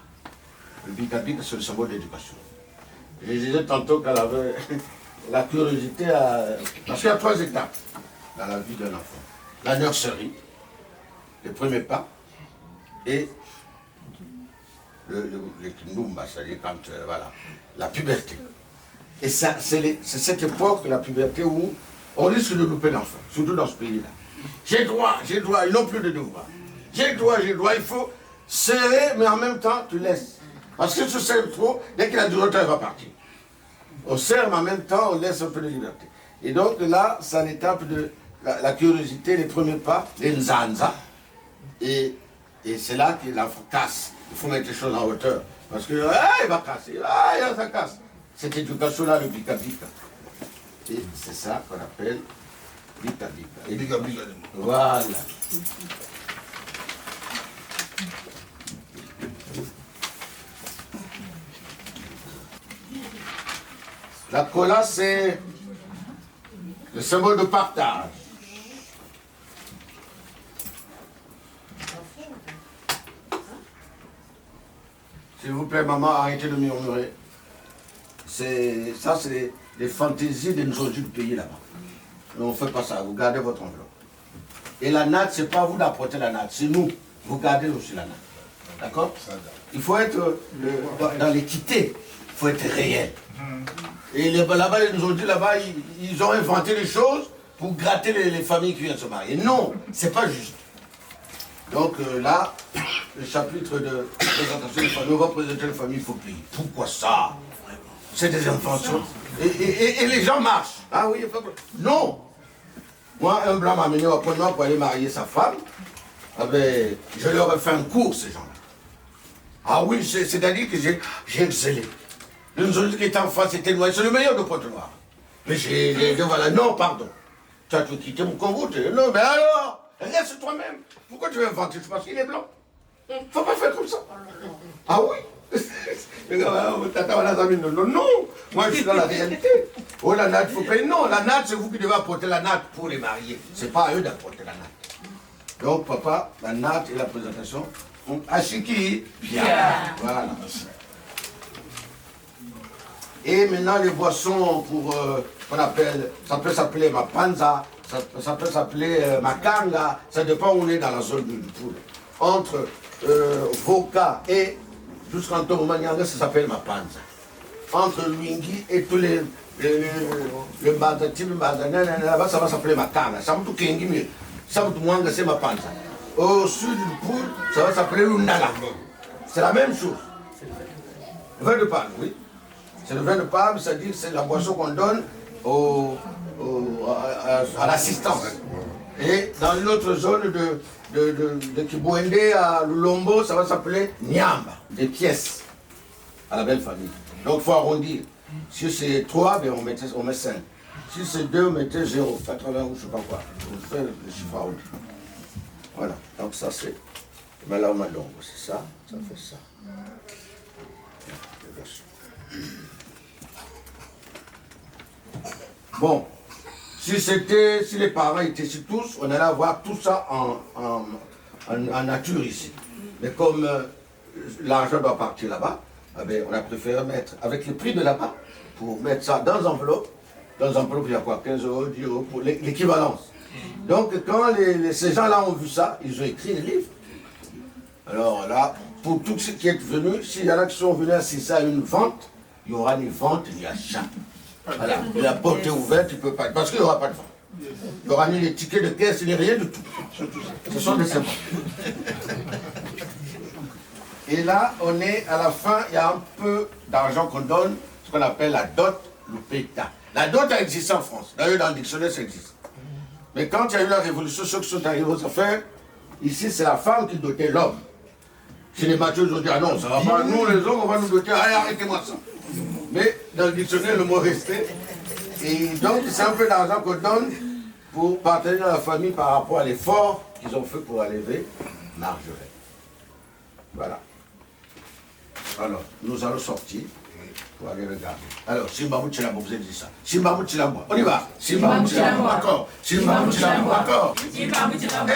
Le bika-bika, c'est le symbole d'éducation. Je disais tantôt qu'elle avait la curiosité parce qu'il y a 3 étapes dans la vie d'un enfant. La nurserie, les premiers pas, et le kinumba, c'est-à-dire quand, voilà, la puberté. Et ça, c'est cette époque, la puberté, où on risque de louper l'enfant, surtout dans ce pays-là. J'ai droit, ils n'ont plus de devoir. J'ai droit, il faut serrer, mais en même temps, tu laisses. Parce que si tu serres trop, dès qu'il a du retard, il va partir. On serre, mais en même temps, on laisse un peu de liberté. Et donc là, c'est l'étape de la curiosité, les premiers pas, les nzanza. Et c'est là que l'enfant casse. Il faut mettre les choses en hauteur. Parce que, il va casser, ça casse. Cette éducation-là, le bika-bika. Et c'est ça qu'on appelle bika-bika. Et bika-bika. Voilà. La cola, c'est le symbole de partage. S'il vous plaît, maman, arrêtez de murmurer. Ça, c'est les fantaisies des nos du pays là-bas. On ne fait pas ça, vous gardez votre enveloppe. Et la natte, ce n'est pas vous d'apporter la natte, c'est nous. Vous gardez aussi la natte. D'accord? Il faut être dans l'équité, il faut être réel. Et là-bas, les aujourd'hui, là-bas, ils ont inventé des choses pour gratter les familles qui viennent se marier. Non, c'est pas juste. Donc là, le chapitre de présentation des familles, on va présenter les familles, il faut payer. Pourquoi ça? C'est des inventions. Et les gens marchent. Ah oui, non. Moi, un blanc m'a amené au point nord pour aller marier sa femme. Ah ben, je leur ai fait un cours, ces gens-là. Ah oui, c'est-à-dire que j'ai excellé. Le Nzoli qui était en face était noir, c'est le meilleur de Pointe-Noire. Mais j'ai dit, voilà, non, pardon. Tu as tout quitté mon Congo. Non, mais alors, reste toi-même. Pourquoi tu veux inventer? C'est parce qu'il est blanc. Faut pas faire comme ça. Ah oui. Non, moi je suis dans la réalité. Oh, la natte, il faut payer. Non, la natte, c'est vous qui devez apporter la natte pour les marier. C'est pas à eux d'apporter la natte. Donc, papa, la natte et la présentation. Ashiki, bien. Voilà. Et maintenant, les boissons pour, qu'on appelle, ça peut s'appeler ma panza, ça peut s'appeler ma kanga, ça dépend où on est dans la zone du poule. Entre Voka et jusqu'en Tomanianga, ça s'appelle ma panza. Entre Luingi et tous le Mbadati, le Mbadana, là-bas, ça va s'appeler ma kanga. Ça va tout Kengi, mais ça va tout Mwanga, c'est ma panza. Au sud du poule, ça va s'appeler l'Undala. C'est la même chose. Le vin de palme, oui. C'est le vin de palme, c'est-à-dire que c'est la boisson qu'on donne à l'assistance. Et dans une autre zone de Kibouende à Lulombo, ça va s'appeler Nyamba, des pièces, à la belle famille. Donc il faut arrondir. Si c'est 3, ben on met 5. Si c'est 2, on mettait 0, 80 ou je ne sais pas quoi. On fait le chiffre arrondi. Voilà, donc ça c'est Malaomalongo, c'est ça, ça fait ça. Bon, si les parents étaient ici tous, on allait avoir tout ça en nature ici. Mais comme l'argent doit partir là-bas, eh bien, on a préféré mettre avec le prix de là-bas pour mettre ça dans enveloppe. Dans enveloppe, il y a quoi, 15 euros, 10 euros pour l'équivalence. Donc quand ces gens-là ont vu ça, ils ont écrit des livres. Alors là, pour tout ce qui est venu, s'il y en a qui sont venus assister à une vente, il n'y aura ni vente ni achat. Voilà, la porte est ouverte, tu ne peux pas, parce qu'il n'y aura pas de vente. Il n'y aura ni les tickets de caisse, ni rien du tout. Ce sont des symboles. Et là, on est à la fin, il y a un peu d'argent qu'on donne, ce qu'on appelle la dot lupeta. La dot a existé en France. D'ailleurs, dans le dictionnaire, ça existe. Mais quand il y a eu la révolution, ceux qui sont arrivés aux affaires, ici, c'est la femme qui dotait l'homme. Chez les matheux, ils ont dit, ah non, ça va pas, nous les hommes, on va nous doter, allez, arrêtez-moi ça. Mais dans le dictionnaire, le mot restait. Et donc, c'est un peu d'argent qu'on donne pour partager dans la famille par rapport à l'effort qu'ils ont fait pour élever Marjolaine. Voilà. Alors, nous allons sortir pour aller regarder. Alors, Simbamou Tchilambo, vous avez dit ça. Simbamou Tchilambo, on y va. Simbamou Tchilambo, encore. Simbamou Tchilambo, encore. Simbamou Tchilambo.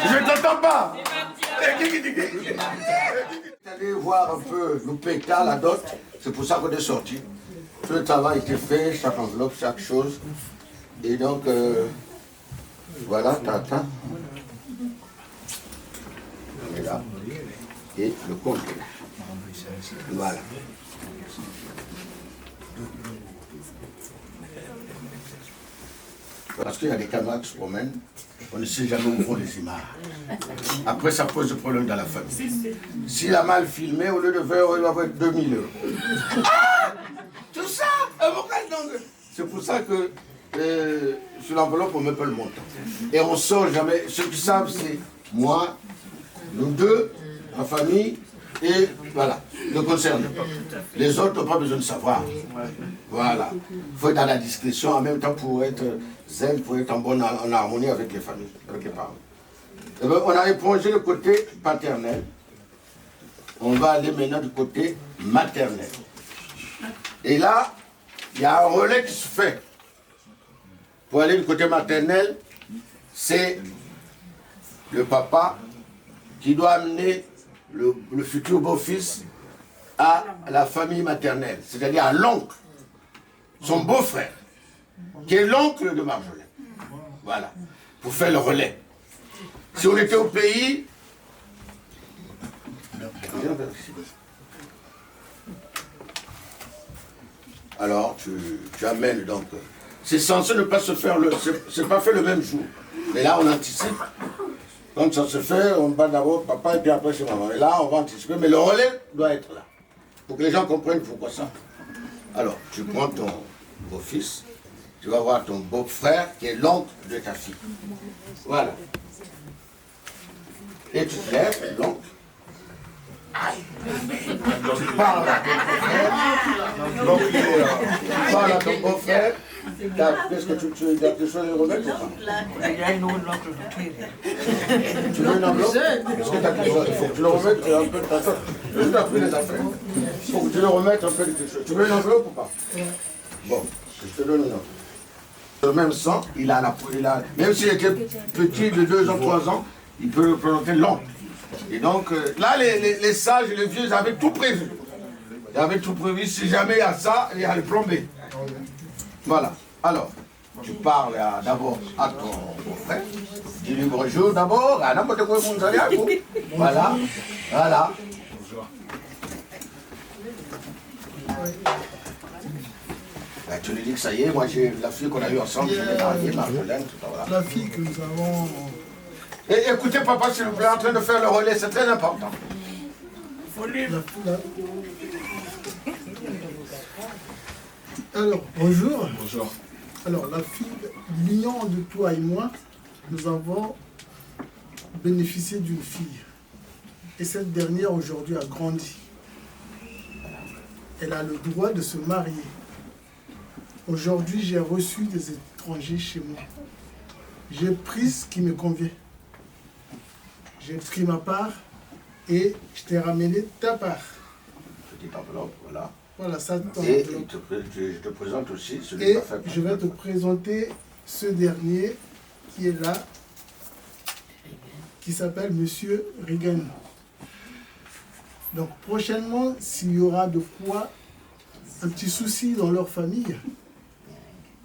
Je t'entends pas. Allez voir un peu l'Upeta, la dot. C'est pour ça qu'on est sorti. Tout le travail a été fait, chaque enveloppe, chaque chose. Et donc, voilà, tata. Et là. Et le compte est là. Voilà. Parce qu'il y a des camarades qui se promènent, on ne sait jamais où vont les images. Après, ça pose des problèmes dans la famille. S'il a mal filmé, au lieu de 20 euros, il va avoir 2000 euros. Ah! Tout ça! C'est pour ça que sur l'enveloppe, on ne met pas le montant. Et on ne sort jamais. Ceux qui savent, c'est moi, nous deux, ma famille, et voilà, le concerné. Les autres n'ont pas besoin de savoir. Voilà. Il faut être dans la discrétion en même temps pour être zen, pour être en harmonie avec les familles, avec les parents. Et bien, on a épongé le côté paternel. On va aller maintenant du côté maternel. Et là, il y a un relais qui se fait. Pour aller du côté maternel, c'est le papa qui doit amener le futur beau-fils à la famille maternelle, c'est-à-dire à l'oncle, son beau-frère, qui est l'oncle de Marjolaine. Voilà, pour faire le relais. Si on était au pays, alors tu amènes donc. C'est censé ne pas se faire, c'est pas fait le même jour. Mais là on anticipe. Quand ça se fait, on bat d'abord papa et puis après c'est maman. Et là, on va anticiper, mais le relais doit être là. Pour que les gens comprennent pourquoi ça. Alors, tu prends ton beau-fils, tu vas voir ton beau-frère qui est l'oncle de ta fille. Voilà. Et tu te lèves, l'oncle. Tu parles à ton beau-frère. Donc, tu parles à ton beau-frère. Qu'est-ce que tu as quelque chose à lui remettre ou pas? Il y a une autre oncle de Tu veux une enveloppe? Qu'est-ce que tu as quelque chose? Il faut que tu le remettes un peu de ta soeur. Tu as pris les affaires. Il faut que tu le remettes un peu de quelque chose. Tu veux une enveloppe ou pas? Bon, je te donne une enveloppe. Le même sang, même s'il était petit de 2 ans, 3 ans, il peut représenter l'oncle. Et donc, là, les sages et les vieux, ils avaient tout prévu. Ils avaient tout prévu. Si jamais il y a ça, il y a le plombé. Voilà. Alors, tu parles d'abord à ton beau-frère. Tu lui bonjour d'abord. Voilà. Voilà. Ben, tu lui dis que ça y est, moi j'ai la fille qu'on a eue ensemble, je l'ai mariée, Marjolaine, tout ça, voilà. La fille que nous avons... Et écoutez papa, s'il vous plaît, en train de faire le relais, c'est très important. Alors, bonjour. Bonjour. Alors, la fille, l'union de toi et moi, nous avons bénéficié d'une fille. Et cette dernière, aujourd'hui, a grandi. Elle a le droit de se marier. Aujourd'hui, j'ai reçu des étrangers chez moi. J'ai pris ce qui me convient. J'ai pris ma part et je t'ai ramené ta part. Petite enveloppe, voilà. Voilà, ça. Et je te présente aussi celui qui a fait. Je vais te présenter ce dernier qui est là, qui s'appelle Monsieur Reagan. Donc prochainement, s'il y aura de quoi, un petit souci dans leur famille,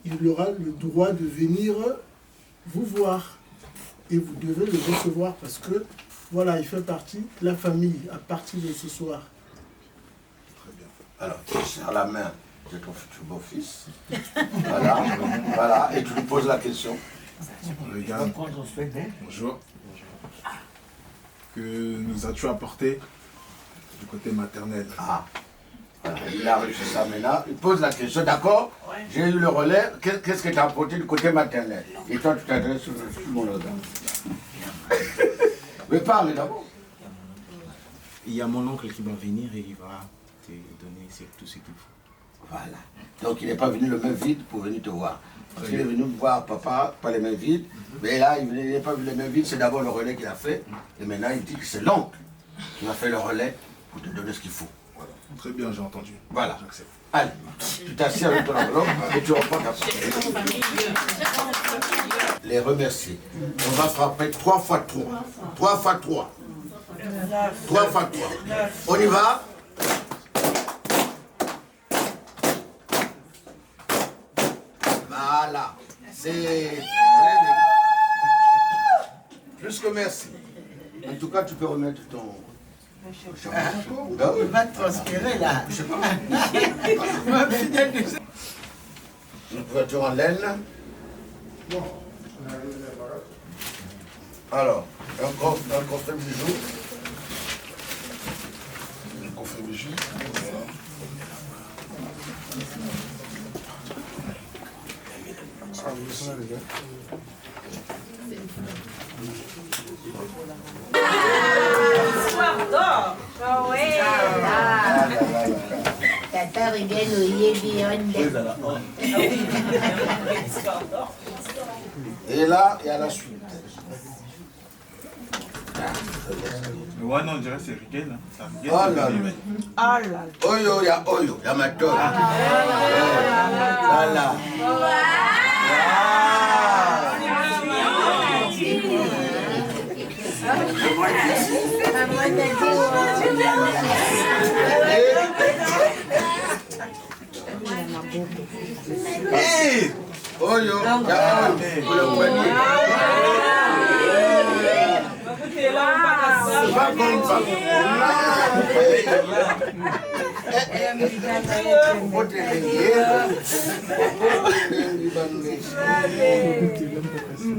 il aura le droit de venir vous voir. Et vous devez le recevoir parce que, voilà, il fait partie de la famille à partir de ce soir. Très bien. Alors, tu serres la main de ton futur beau-fils. Voilà, voilà, et tu lui poses la question. Regarde, bonjour. Que nous as-tu apporté du côté maternel? Ah, voilà, il a reçu ça maintenant. Il pose la question, d'accord, j'ai eu le relais, qu'est-ce que tu as apporté du côté maternel? Et toi, tu t'adresses sur mon regard. Mais parle d'abord. Il y a mon oncle qui va venir et il va te donner tout ce qu'il faut. Voilà. Donc il n'est pas venu le main vide pour venir te voir. Parce qu'il est venu voir papa, pas les mains vides. Mais là, il n'est pas venu les mains vides, c'est d'abord le relais qu'il a fait. Et maintenant, il dit que c'est l'oncle qui a fait le relais pour te donner ce qu'il faut. Voilà. Très bien, j'ai entendu. Voilà. Allez, tu t'assieds avec ton enveloppe et tu reprends ta part. Les remercier. On va frapper 3 fois 3. 3 fois 3. 3 fois 3. On y va? Voilà. C'est plus que merci. En tout cas, tu peux remettre ton... Il va transpirer là. Je sais pas. Une couverture en laine. Alors, un coffret bijoux. Un coffret bijoux. Soir d'or. Oh ouais. Tata Reagan oyebi onde. Et là, il y a la suite. Ouais, non, on dirait que c'est Reagan. Oh là là. Oh là. Oyo, il y a ma toile. Voilà. Hey! Oyo, il y a Oyo pour le poignet. Pas comme ça. Faut te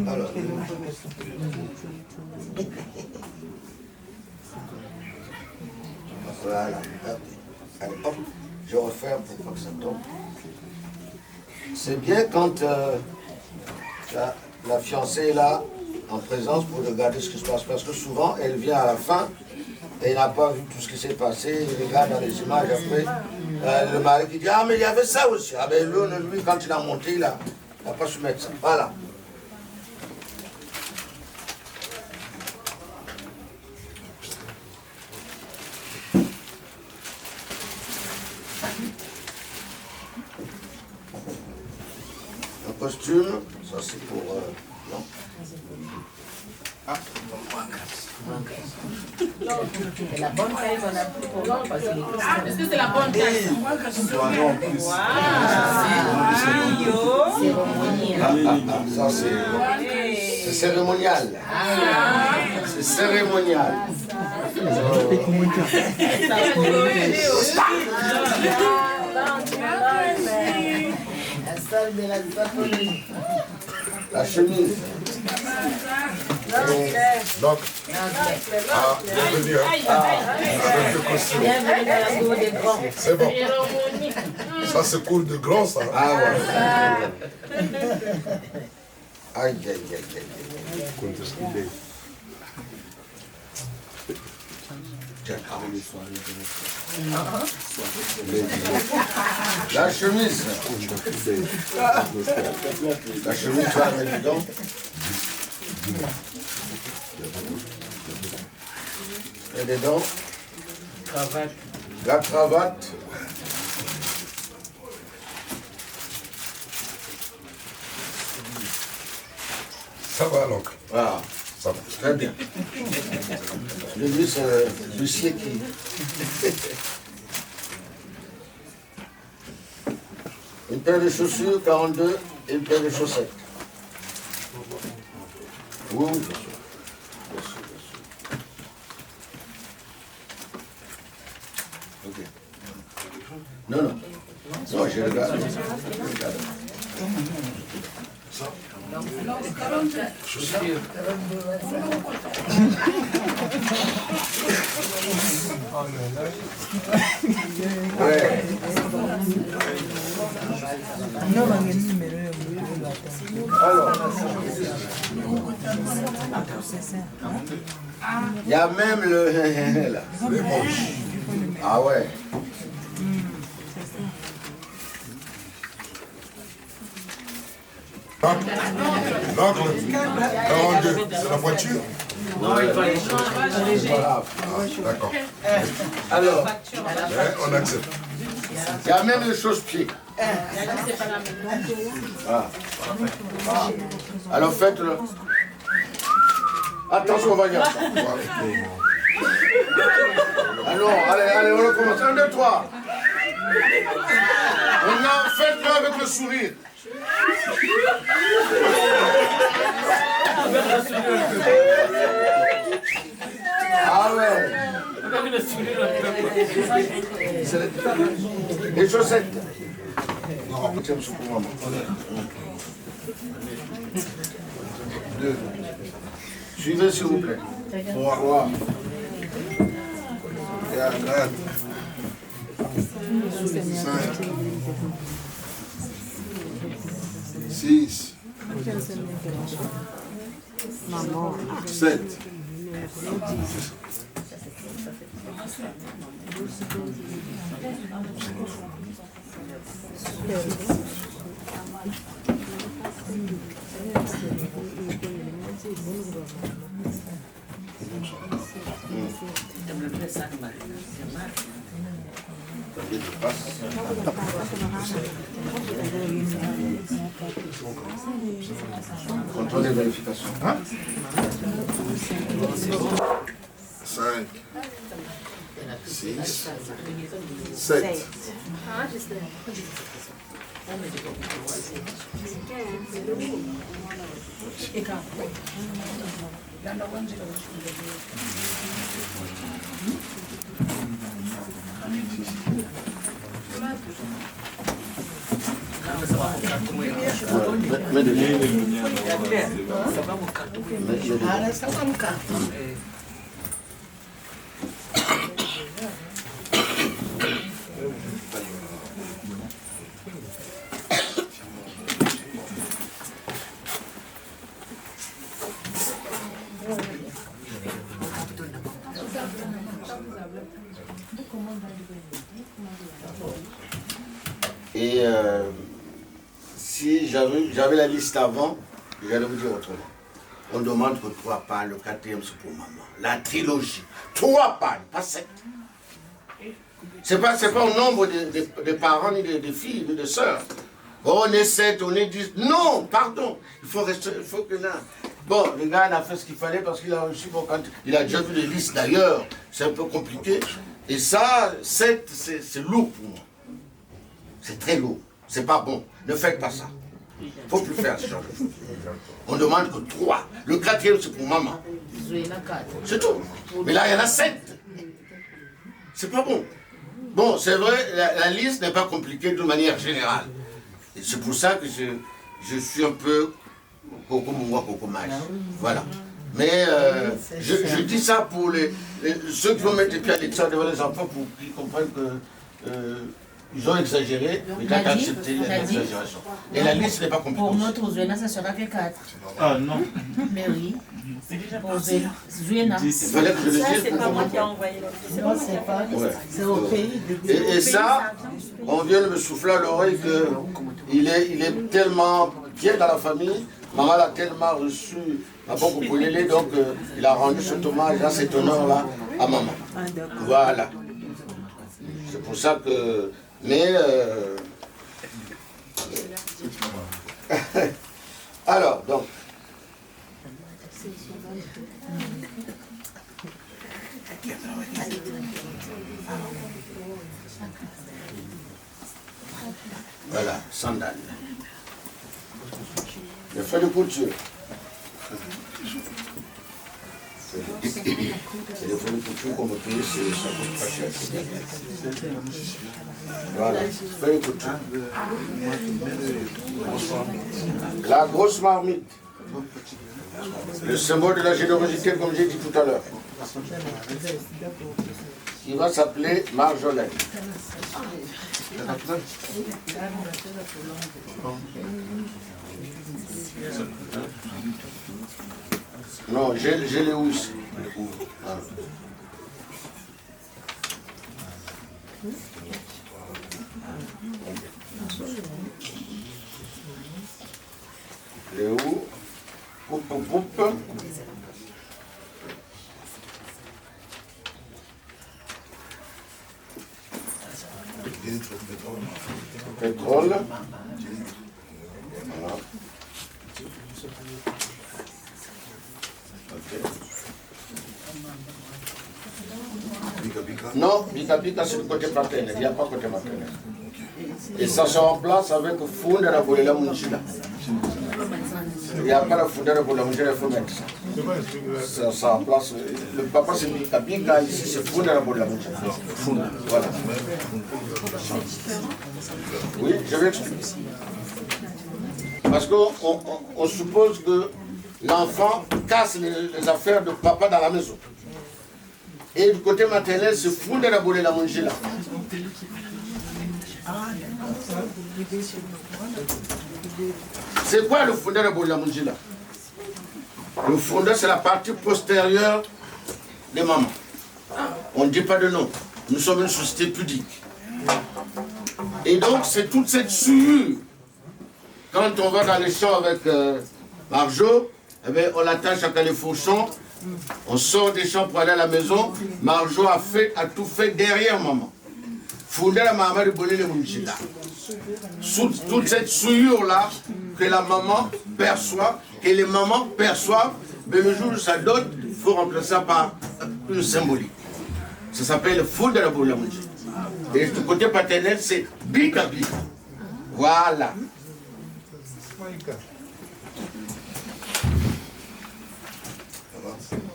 Alors. Voilà. Allez, hop. Je referme pour pas que ça tombe. C'est bien quand la fiancée est là, en présence, pour regarder ce qui se passe. Parce que souvent, elle vient à la fin et elle n'a pas vu tout ce qui s'est passé. Il regarde dans les images après. Le mari qui dit, ah, mais il y avait ça aussi. Ah, ben lui, quand il a monté, il n'a pas su mettre ça. Voilà. Un costume, ça c'est pour... non. Ah, c'est la bonne taille qu'on a pris pour moi parce que c'est la bonne taille. Ça c'est cérémonial. C'est cérémonial. La chemise. Donc, bienvenue. Bienvenue dans la cour des grands. C'est bon. Ça, c'est cour de grands, ça. Ah ouais. Aïe, aïe, aïe, aïe. La chemise. La chemise, tu vas la mettre dedans. Et dedans. La cravate. Ça va, l'oncle. Voilà. Ça va. Très bien. Lui, c'est Lucie qui... Une paire de chaussures, 42, et une paire de chaussettes. Oui, oui, bien sûr. Bien sûr, bien sûr. Ok. Non, non. Non, je regarde. Chaussures. Ouais. Alors, il y a même le... là. Les manches. Ah ouais. L'oncle, 42, c'est la voiture? Non, il va les Voilà. D'accord. Alors, mais on accepte. Il y a même les chausse-pieds. Ah. Alors faites-le. Attention, on va y aller. Alors, allez, on recommence. 1, 2, 3. Maintenant, faites-le avec le sourire. Ah ouais. Les chaussettes. Non, deux. Suivez s'il vous plaît. 3. Et à 4. 5. 6. 7. Contrôle des vérifications. 5. 6. 7. Et si j'avais la liste avant, j'allais vous dire autrement. On demande que 3 pannes, le 4e c'est pour maman. La trilogie. 3 pannes, pas 7. C'est pas au nombre de parents, ni de filles, ni de sœurs. Oh, on est 7, on est 10. Non, pardon. Il faut que là. Bon, le gars il a fait ce qu'il fallait parce qu'il a reçu, bon, quand il a déjà vu les listes d'ailleurs. C'est un peu compliqué. Et ça, 7, c'est lourd pour moi. C'est très lourd. C'est pas bon. Ne faites pas ça. Il ne faut plus faire ce genre de choses. On demande que 3. Le 4e, c'est pour maman. C'est tout. Mais là, il y en a 7. C'est pas bon. Bon, c'est vrai, la liste n'est pas compliquée de manière générale. Et c'est pour ça que je suis un peu voilà. Mais je dis ça pour ceux qui vont mettre les pieds à l'écart devant les enfants pour qu'ils comprennent que ils ont exagéré, mais tu as accepté l'exagération. Et la liste n'est pas compliquée. Pour notre Zuena, ça sera que 4. Ah non. Mais oui. Pour Zuena. Il fallait que je le dise. C'est pas moi qui ai envoyé l'autre. C'est au pays. Et ça, on vient de me souffler à l'oreille qu'il est tellement bien dans la famille. Maman l'a tellement reçu, m'a beaucoup polélé, donc il a rendu cet hommage, cet honneur-là à maman. Voilà. C'est pour ça que... Mais... Alors, donc... Voilà, sandales. Le frais de couture. C'est le frais de couture qu'on me paye, ça coûte pas cher. Voilà, frais de couture. La grosse marmite. Le symbole de la générosité, comme j'ai dit tout à l'heure. Qui va s'appeler Marjolaine. Non, j'ai les housses. Les houes. Poupe. Pétrole. Voilà. Non, Bika c'est le côté paternel, il n'y a pas côté maternel. Et ça se remplace avec Fundera Bolela Munchila. Il n'y a pas la Fundera Bolela Munchila, il faut mettre ça. Ça remplace. Le papa c'est Bika, ici c'est Fundera Bolela Munchila. Voilà. Oui, je vais expliquer. Parce qu'on suppose que l'enfant casse les affaires de papa dans la maison. Et du côté maternel, c'est Fundera Bolela Munchila. C'est quoi le fondeur de Bolela Munchila? Le fondeur, c'est la partie postérieure des mamans. On ne dit pas de nom. Nous sommes une société pudique. Et donc, c'est toute cette souillure. Quand on va dans les champs avec Marjo, eh bien, on l'attache à Califauchon, on sort des champs pour aller à la maison. Marjo a tout fait derrière maman. Fundera maman de Bolela Munchila. Toute cette souillure-là que la maman perçoit, que les mamans perçoivent, mais le jour où ça donne, il faut remplacer ça par une symbolique. Ça s'appelle Fundera Bolela Munchila. Et du côté paternel, c'est Bika Bika. Voilà.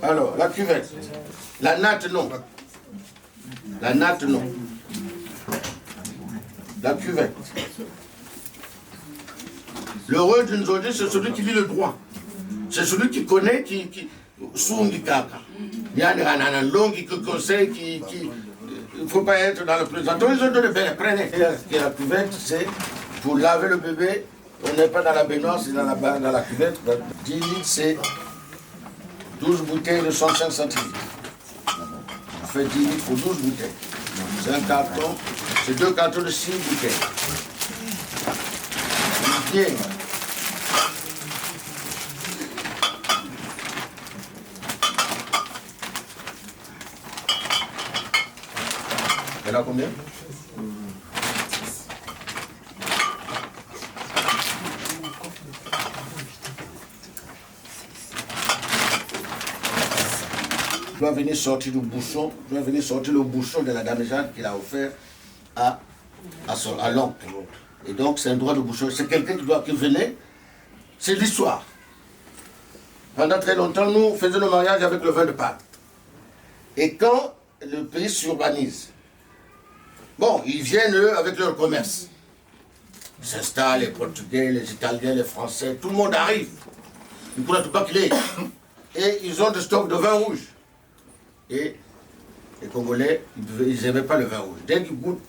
Alors, la cuvette. La natte, non. La natte, non. La cuvette. L'heureux d'une aujourd'hui, c'est celui qui lit le droit. C'est celui qui connaît, qui il ne faut pas être dans le présentement. Ils ont donné, prenez. La cuvette, c'est pour laver le bébé. On n'est pas dans la baignoire, c'est dans la cuvette. 10 litres, c'est 12 bouteilles de 105 centilitres. On fait 10 litres pour 12 bouteilles. C'est un carton, c'est 2 cartons de 6 bouteilles. Bien. Elle a combien? Je dois venir sortir le bouchon, de la dame Jeanne qu'il a offert à l'oncle. Et donc c'est un droit de bouchon. C'est quelqu'un qui venait, c'est l'histoire. Pendant très longtemps, nous faisions le mariage avec le vin de Pâques. Et quand le pays s'urbanise, bon, ils viennent eux avec leur commerce. Ils s'installent, les Portugais, les Italiens, les Français, tout le monde arrive. Ils pourraient tout pas qu'il est. Et ils ont des stocks de vin rouge. Et les Congolais, ils n'aimaient pas le vin rouge. Dès qu'ils goûtent,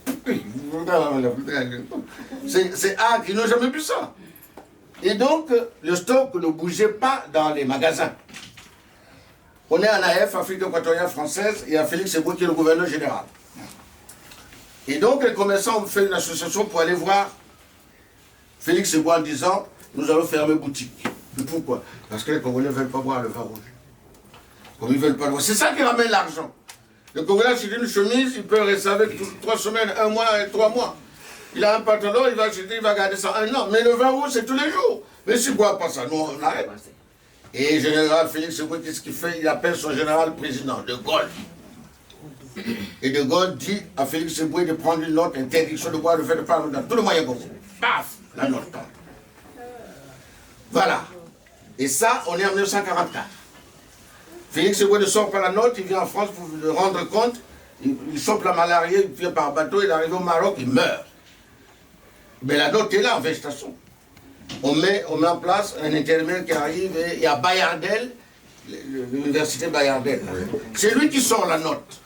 c'est ils n'ont jamais bu ça. Et donc, le stock ne bougeait pas dans les magasins. On est en AF, Afrique équatoriale française, et à Félix Eboué qui est le gouverneur général. Et donc, les commerçants ont fait une association pour aller voir Félix Eboué en disant, nous allons fermer boutique. Mais pourquoi? Parce que les Congolais ne veulent pas boire le vin rouge. Comme ils ne veulent pas le boire. C'est ça qui ramène l'argent. Le Congolais achète une chemise, il peut rester avec 3 semaines, 1 mois et 3 mois. Il a un pantalon, il va acheter, il va garder ça 1 an. Mais le vin rouge, c'est tous les jours. Mais s'il ne boit pas ça, nous, on arrête. Et le général Félix Eboué, qu'est-ce qu'il fait? Il appelle son général président, De Gaulle. Et De Gaulle dit à Félix Eboué de prendre une note, interdiction de boire le vin de Pâques dans tout le Moyen-Congo. Paf, la note tombe. Voilà. Et ça, on est en 1944. Félix Eboué ne sort pas la note, il vient en France pour le rendre compte. Il chope la malaria, il vient par bateau, il arrive au Maroc, il meurt. Mais la note est là en végétation. On met en place un intérimaire qui arrive, et il y a Bayardel, l'université Bayardel. C'est lui qui sort la note,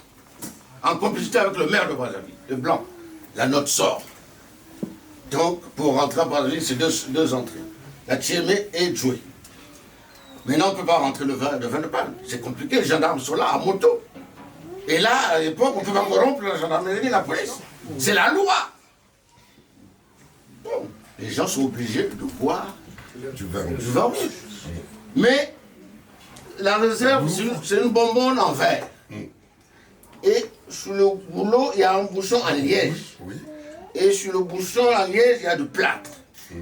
en complicité avec le maire de Brazzaville, le blanc. La note sort. Donc, pour rentrer à Brazzaville, c'est deux entrées. La Tchémé et Djoué. Maintenant, on ne peut pas rentrer le vin de Palme. C'est compliqué, les gendarmes sont là, à moto. Et là, à l'époque, on ne peut pas corrompre la gendarmerie et la police. C'est la loi. Bon, les gens sont obligés de boire du vin rouge. Mais la réserve, c'est une bonbonne en verre. Et sous le boulot, il y a un bouchon en liège. Et sur le bouchon en liège, il y a du plâtre.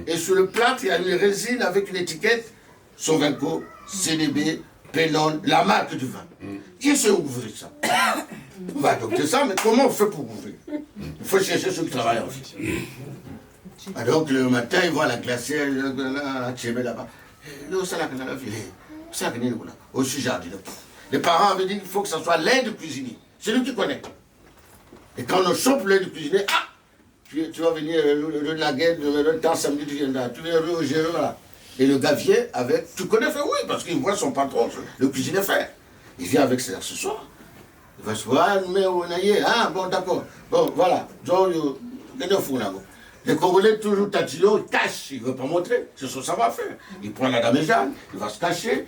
Et sur le plâtre, il y a une résine avec une étiquette Sovinco, CDB, Pénon, la marque du vin. Qui sait ouvrir ça? On va adopter ça, mais comment on fait pour ouvrir? Il faut chercher ceux qui travaillent en vie. Ah, donc le matin, ils vont à la glacière, la Tchémé là-bas. Au jardin. Les parents avaient dit qu'il faut que ce soit l'aide du cuisinier. C'est lui qui connaît. Et quand on chope l'aide du cuisinier, tu vas venir le naguet, le temps samedi, tu viendras. Tu viens au Gérard, voilà. Et le gars vient avec, tu connais, fait oui, parce qu'il voit son patron, le cuisinier faire. Il vient avec ses accessoires. Il va se voir, mais on a eu, bon d'accord. Bon, voilà. Les Congolais, toujours tatillons, ils cachent, il ne veut pas montrer. C'est son savoir-faire. Il prend la dame Jeanne, il va se cacher.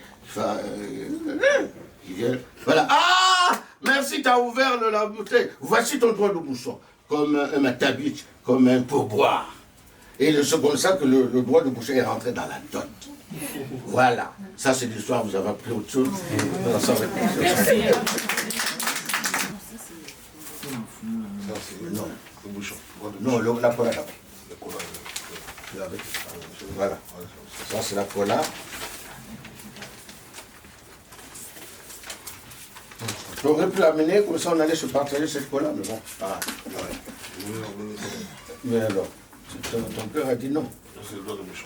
Il vient, voilà. Ah, merci, tu as ouvert la bouteille. Voici ton droit de bouchon. Comme un matabich, comme un pourboire. Et c'est comme ça que le droit de bouchon est rentré dans la dot. Voilà. Ça, c'est l'histoire, vous avez appris autre chose. Merci. Non, le bouchon. Non, la cola d'abord. Voilà. Ça, c'est la cola. J'aurais pu l'amener, comme ça on allait se partager cette cola, mais bon. Mais alors, ton père a dit non. C'est le droit de bouchon.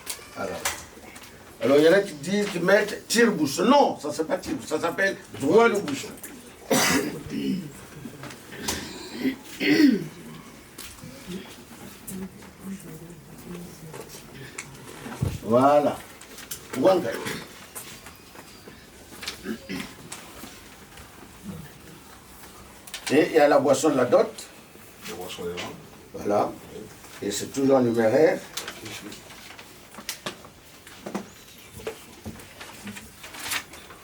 Alors il y en a qui disent qu'ils mettent tire-bouchon. Non, ça ne s'appelle pas tire-bouchon, ça s'appelle droit de bouchon. Voilà. Et il y a la boisson de la dot. La boisson des vins. Voilà. Et c'est toujours numéraire.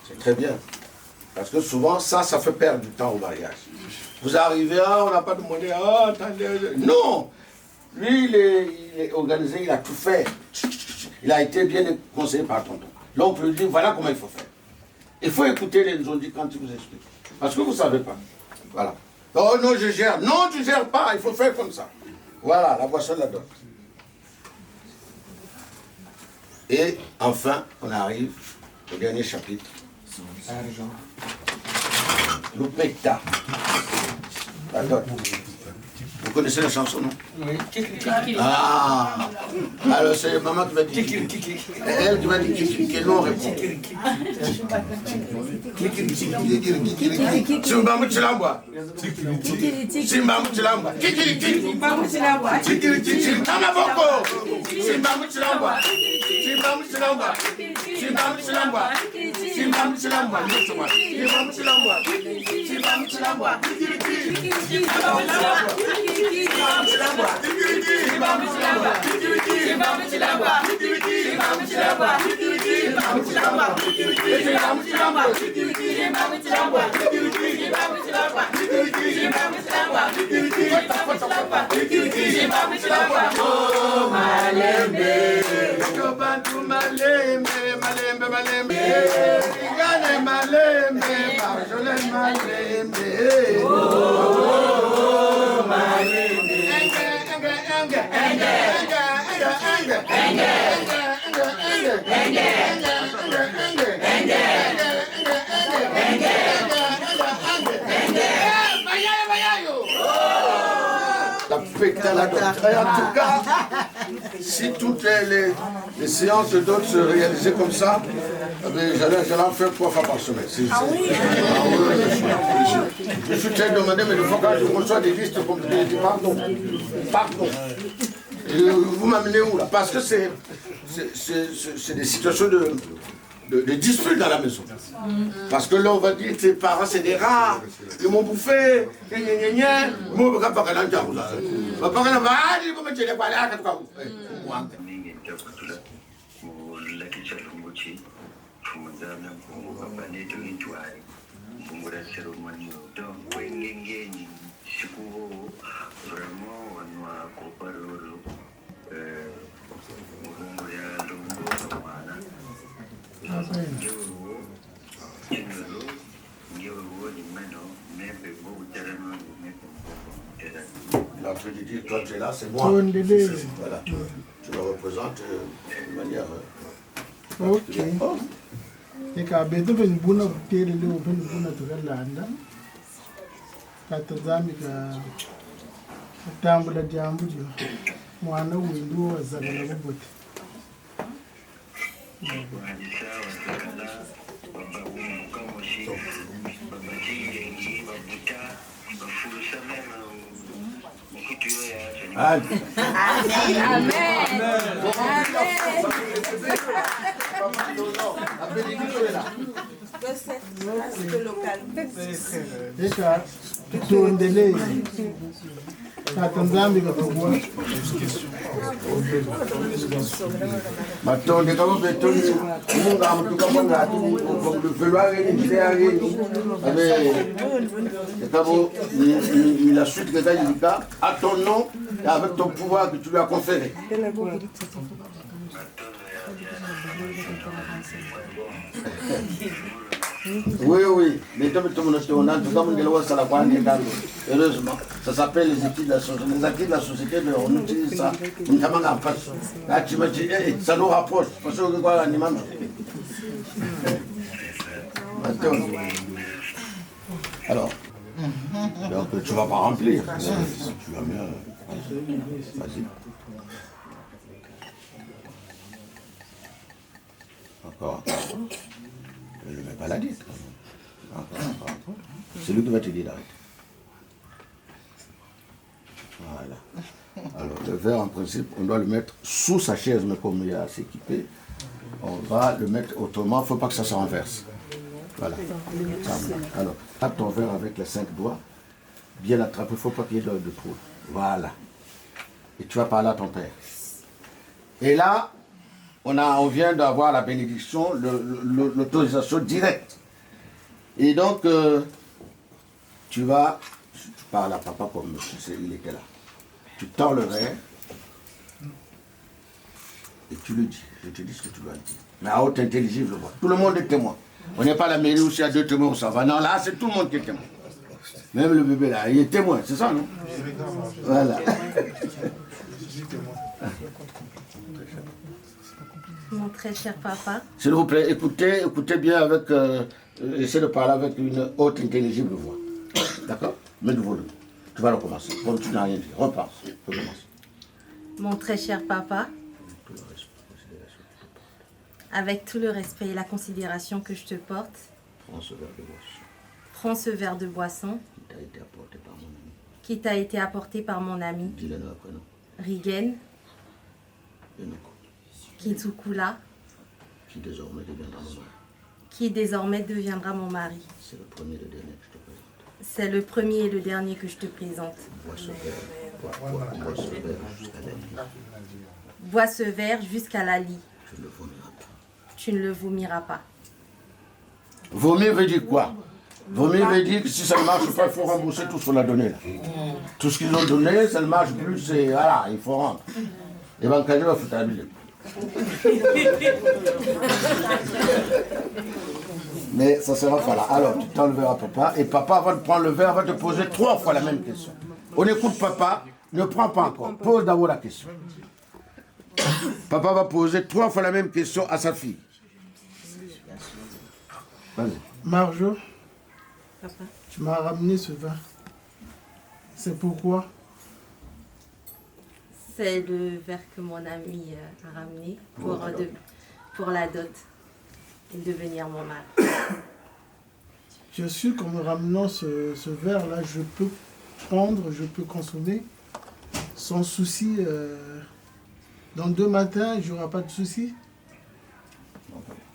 C'est très bien. Parce que souvent, ça fait perdre du temps au mariage. Vous arrivez, on n'a pas demandé, attendez. Non! Lui, il est organisé, il a tout fait. Il a été bien conseillé par tonton. Là, on peut lui dire, voilà comment il faut faire. Il faut écouter les gens quand ils vous expliquent. Parce que vous ne savez pas. Voilà. Oh non, je gère. Non, tu ne gères pas, il faut faire comme ça. Voilà, la boisson de la dot. Et enfin, on arrive au dernier chapitre. L'Opecta. La dot. Vous connaissez la chanson, non? Oui. Ah. Alors c'est maman qui va dire. Elle qui va dire que non répond. Simba Muchilamba. Simba Muchilamba. Simba Muchilamba. Simba Boko. Simba Muchilamba. Simba Muchilamba. Simba Muchilamba. Simba Muchilamba. Simba Muchilamba. Simba Muchilamba. En tout cas, si toutes les séances d'autres se réalisaient comme ça, j'allais en faire 3 fois par semaine. Je suis très demandé, mais des fois quand je reçois des listes compliquées, je dis pardon. Vous m'amenez où là? Parce que c'est des situations de dispute dans la maison. Parce que là, on va dire que tes parents, c'est des rats, ils m'ont bouffé, moi, je l'entrée de dire, toi tu es là, c'est moi. Voilà. Tu me représentes de manière. Ok. Et quand beto ben buna tele le ben buna to landa. Katazami ka tambo la jambu jo. Mwana windu wa zagala bubuti. Amen. Matonde kama betoni mungu amtuka mwanga vouloir la suite que tu as à ton nom et avec ton pouvoir que tu lui as conféré. Oui, mais heureusement, ça s'appelle les acquis de la société. Les acquis de la société, mais on utilise ça. Là, tu me dis, ça nous rapproche. Parce que quoi, l'animal. Alors, donc tu ne vas pas remplir. Tu vas bien. Vas-y. Encore. Je ne vais pas la dire. C'est lui qui va te dire d'arrêter. Voilà. Alors, le verre, en principe, on doit le mettre sous sa chaise, mais comme il est assez équipé, on va le mettre autrement, il ne faut pas que ça se renverse. Voilà. Alors, tape ton verre avec les 5 doigts, bien attrapé, il ne faut pas qu'il y ait de trou. Voilà. Et tu vas parler à ton père. Et là, on vient d'avoir la bénédiction, l'autorisation directe. Et donc, tu parles à papa comme il était là. Tu tends le verre et tu le dis. Je te dis ce que tu dois dire. Mais à haute intelligible voix. Tout le monde est témoin. On n'est pas à la mairie où il y a 2 témoins, on s'en va. Non, là, c'est tout le monde qui est témoin. Même le bébé là, il est témoin, c'est ça, non? Voilà. Mon très cher papa. S'il vous plaît, écoutez bien avec... essayez de parler avec une haute intelligible voix. D'accord? Mets du volume. Tu vas recommencer. Comme tu n'as rien dit. Repense. Recommence. Mon très cher papa. Avec tout le respect et la considération que je te porte. Prends ce verre de boisson. Prends ce verre de boisson. Qui t'a été apporté par mon ami. Dis-le nous après, non? Rigen. Kitsukula. Qui désormais deviendra mon mari. C'est le premier et le dernier que je te présente. C'est le premier et le dernier que je te présente. Bois ce verre jusqu'à la lie. Bois ce verre jusqu'à la lie. Tu ne le vomiras pas. Tu ne le vomiras pas. Vomir veut dire quoi? Vomir veut dire que si ça ne marche pas, il faut rembourser tout ce qu'on a donné là. Tout ce qu'ils ont donné, ça ne marche plus, c'est... Voilà, il faut rendre. Et ben, quand je vais foutre la bille. Mais ça sera pas là. Alors, tu tends le verre à papa, et papa va te prendre le verre, va te poser 3 fois la même question. On écoute papa, ne prends pas encore. Pose d'abord la question. Papa va poser 3 fois la même question à sa fille. Vas-y. Marjo, Papa. tu m'as ramené ce vin. C'est pourquoi? C'est le verre que mon ami a ramené pour la dot et devenir mon mari. Je suis qu'en me ramenant ce verre-là, je peux prendre, je peux consommer sans souci. Dans 2 matins, il n'y aura pas de souci?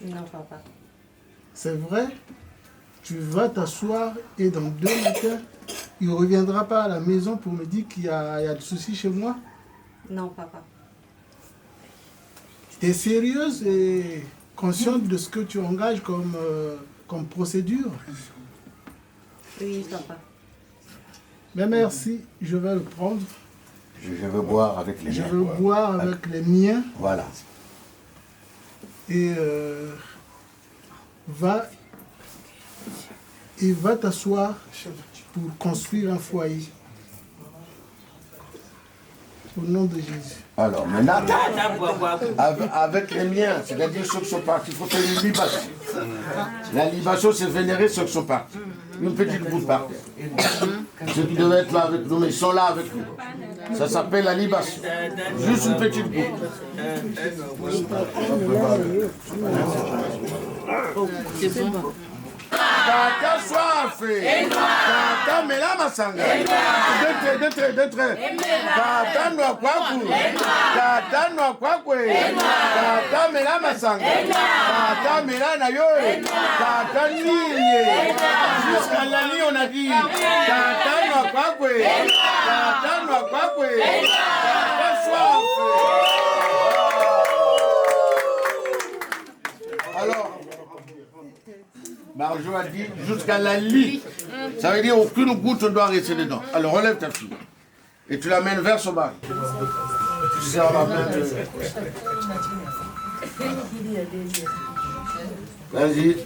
Non, papa. C'est vrai? Tu vas t'asseoir et dans 2 matins, il ne reviendra pas à la maison pour me dire qu'il y a des soucis chez moi? Non, papa. Tu es sérieuse et consciente de ce que tu engages comme procédure? Oui, papa. Mais merci, je vais le prendre. Je veux boire avec les miens. Je veux boire avec les miens. Voilà. Et va t'asseoir pour construire un foyer. Au nom de Jésus. Alors, maintenant, avec les miens, c'est-à-dire ceux qui sont partis, il faut faire une libation. La libation, c'est vénérer ceux qui sont partis. Une petite goutte par terre. Ceux qui devaient être là avec nous, mais ils sont là avec nous. Ça s'appelle la libation. Juste une petite goutte. C'est bon. Tata soif. Tata mela masanga. D'être. Tata noa kwaku. Tata noa kwakwe. Tata mela masanga. Tata mela na yo. Tata niye. Jusqu'à la nuit on a dit. Tata noa kwakwe. Tata noa kwakwe. Tata soif. Alors. Marjo a dit jusqu'à la lie. Ça veut dire aucune goutte ne doit rester dedans. Alors relève ta fille. Et tu l'amènes vers son mari. Tu sers la main de... Vas-y.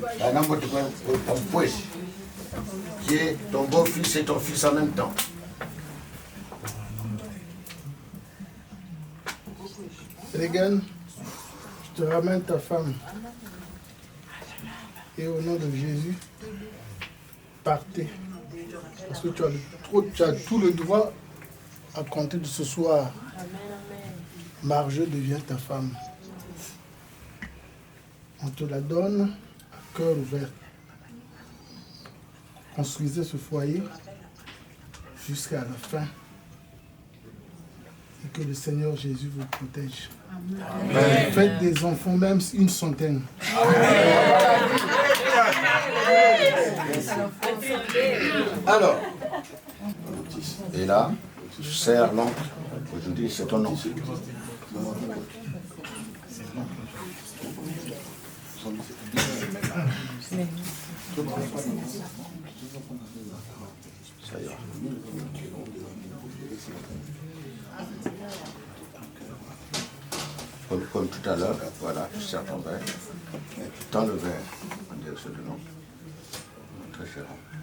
Qui est ton beau-fils et ton fils en même temps. Regan, je te ramène ta femme. Et au nom de Jésus, partez. Parce que tu as tout le droit à compter de ce soir. Marjo devient ta femme. On te la donne à cœur ouvert. Construisez ce foyer jusqu'à la fin. Et que le Seigneur Jésus vous protège. Amen. Faites des enfants, même une centaine. Alors, et là, je sers l'oncle. Je dis, c'est ton nom. Ça y est. Comme tout à l'heure, voilà, tu sers ton verre. Et tu tends le verre en direction de l'oncle. Très cher oncle.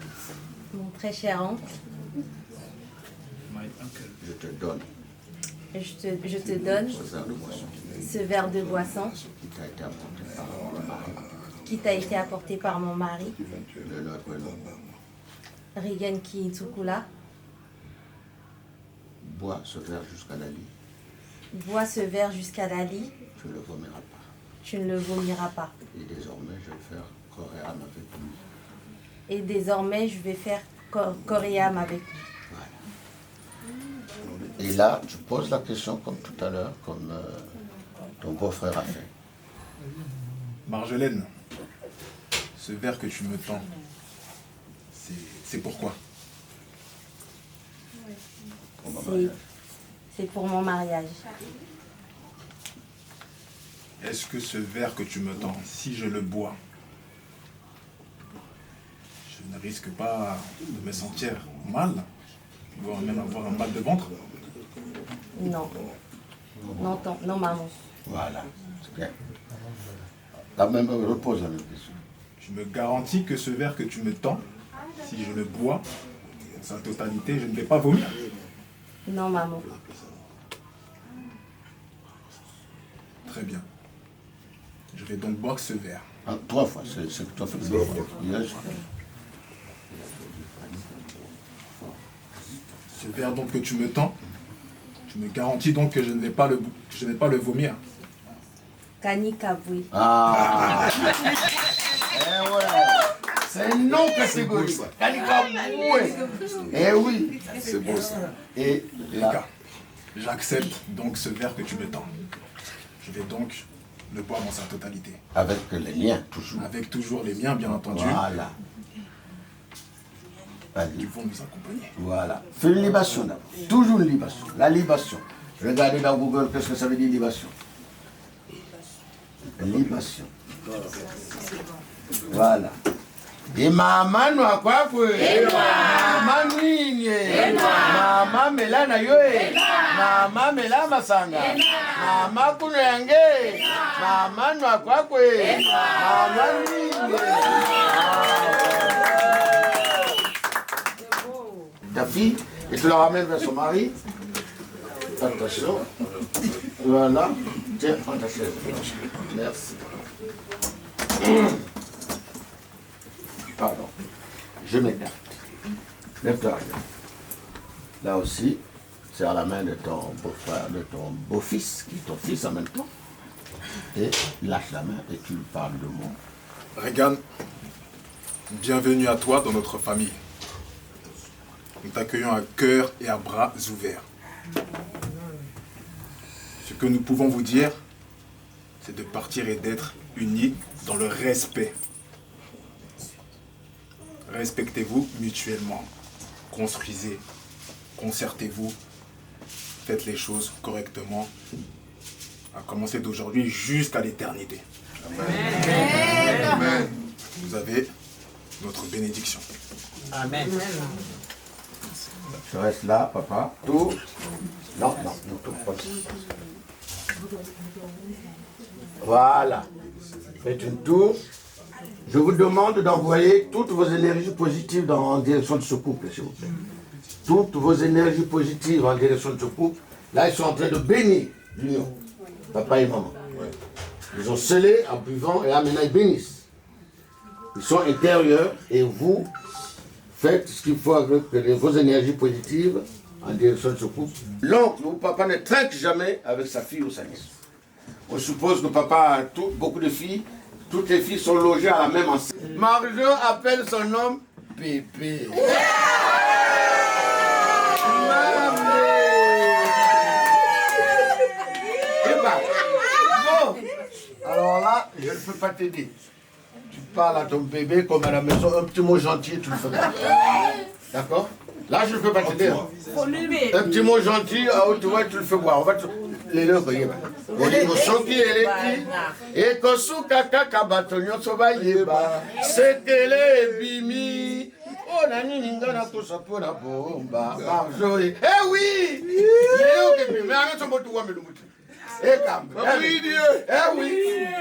Mon très cher oncle, je te donne je te donne ce verre de boisson qui t'a été apporté par mon mari, Regan Kiitsukula. Bois ce verre jusqu'à la lit. Bois ce verre jusqu'à la lit. Tu ne le vomiras pas. Tu ne le vomiras pas. Et désormais, je vais faire corps et âme avec lui. Et désormais, je vais faire corps et âme avec lui. Et là, tu poses la question comme tout à l'heure, comme ton beau-frère a fait. Marjolaine, ce verre que tu me tends, c'est pourquoi? C'est pour mon mariage. Est-ce que ce verre que tu me tends, si je le bois, je ne risque pas de me sentir mal, voire même avoir un mal de ventre? Non. Non, maman. Voilà, c'est bien. Là même, repose la même question. Tu me garantis que ce verre que tu me tends, si je le bois, dans sa totalité, je ne vais pas vomir? Non, maman. Très bien. Je vais donc boire ce verre. Ah, 3 fois, c'est ce que tu as fait 2 fois. Yes. Ce verre donc que tu me tends, tu me garantis donc que je ne vais pas le vomir. Kanikabui. Ah. Eh ouais. C'est non catégorique. Kanikabui. Eh oui. C'est beau ça. Et là, j'accepte donc ce verre que tu me tends. Je vais donc le boire dans sa totalité. avec les miens, toujours. Avec toujours les miens, bien entendu. Voilà. Qui vont nous accompagner. Voilà. Fais une libation d'abord. Toujours une libation. La libation. Regardez dans Google, qu'est-ce que ça veut dire libation. Libation. Voilà. Et maman noa kwakwe. Maman ninye. Maman melana yoe. Maman mela masanga. Maman kuno yange. Maman noa kwakwe. Maman ninye. Ta fille, et tu la ramènes vers son mari. Attention. Voilà. Tiens, prends ta chaise. Merci. Pardon. Je m'écarte. Lève-toi. Là aussi, c'est à la main de ton beau-frère, de ton beau-fils, qui est ton fils en même temps. Et lâche la main et tu lui parles de moi. Regan, bienvenue à toi dans notre famille. Nous t'accueillons à cœur et à bras ouverts. Ce que nous pouvons vous dire, c'est de partir et d'être unis dans le respect. Respectez-vous mutuellement. Construisez, concertez-vous, faites les choses correctement, à commencer d'aujourd'hui jusqu'à l'éternité. Amen. Amen. Vous avez notre bénédiction. Amen. Je reste là, papa. Tout. Non, tout. Voilà. Faites une tour. Je vous demande d'envoyer toutes vos énergies positives en direction de ce couple, s'il vous plaît. Toutes vos énergies positives en direction de ce couple. Là, ils sont en train de bénir l'union. Papa et maman. Ils ont scellé en buvant et là, maintenant, ils bénissent. Ils sont intérieurs et vous faites ce qu'il faut avec vos énergies positives en direction de ce couple. L'oncle ou papa ne trinque jamais avec sa fille ou sa nièce. On suppose que papa a beaucoup de filles. Toutes les filles sont logées à la même enseigne. Marjo appelle son homme Pépé. Alors là, je ne peux pas t'aider. Tu parles à ton bébé comme à la maison, un petit mot gentil, tu le fais pas. D'accord? Là, je ne peux pas t'aider. Un petit mot gentil, tu vois, tu le fais boire. On va te... Les deux, voyez. Et Kosuka Kakabatonyo Sobayeba, Sekele Bimi. Oh, Nani Ningana Kosapona Bomba. Eh oui! Mais arrête son mot de Wamelu. Eh oui!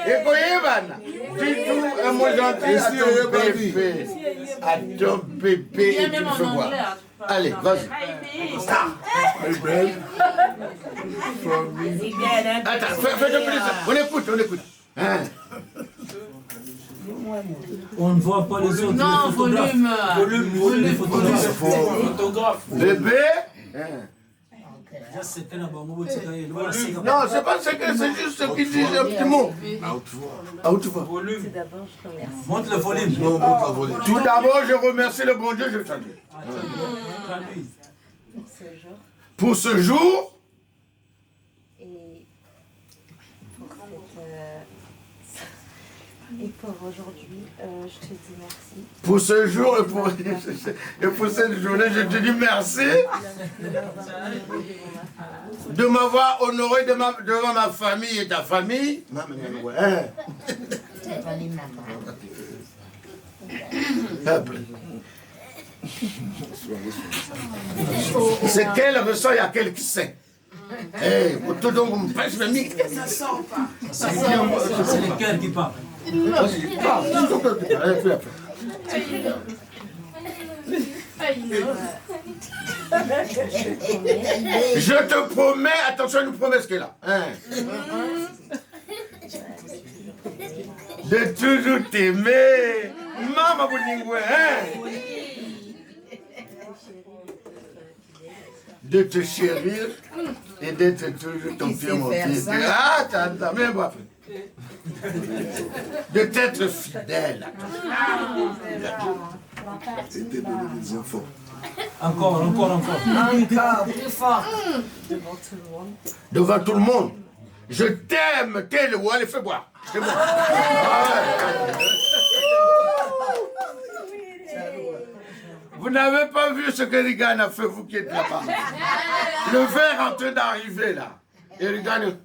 Et Koyebana. Dis-tout un mot gentil à ton bébé. À ton bébé et tu le fais boire. Allez, vas-y. Attends, fais-le plus. On écoute. Hein? On ne voit pas les autres. Non, volume. Photographe. Bébé. Non, c'est pas ce que c'est juste ce qu'ils disent un petit mot. À haute voix. Tout d'abord, je remercie. Montre le volume. Tout d'abord, je remercie le bon Dieu, je traduis. Pour ce jour. Et pour aujourd'hui, je te dis merci. Pour ce jour et pour cette journée, je te dis merci de m'avoir honoré devant ma famille et ta famille. C'est quel ressort, il y a quel qui sait. Tout donc, on me presse le micro. Ça sort pas. C'est le cœur qui parle. Je te promets, attention à une promesse qui est là. De toujours t'aimer. Maman Boulingoué, de te chérir et d'être toujours ton pied mon fils. Ah, t'as même pas fait. De t'être fidèle à toi. Et de donner des enfants. Encore. Encore, plus fort. Devant tout le monde. Je t'aime, tel ou allez, fais boire. C'est bon. Vous n'avez pas vu ce que Regan a fait, vous qui êtes là-bas. Le verre en train d'arriver là. Et Regan.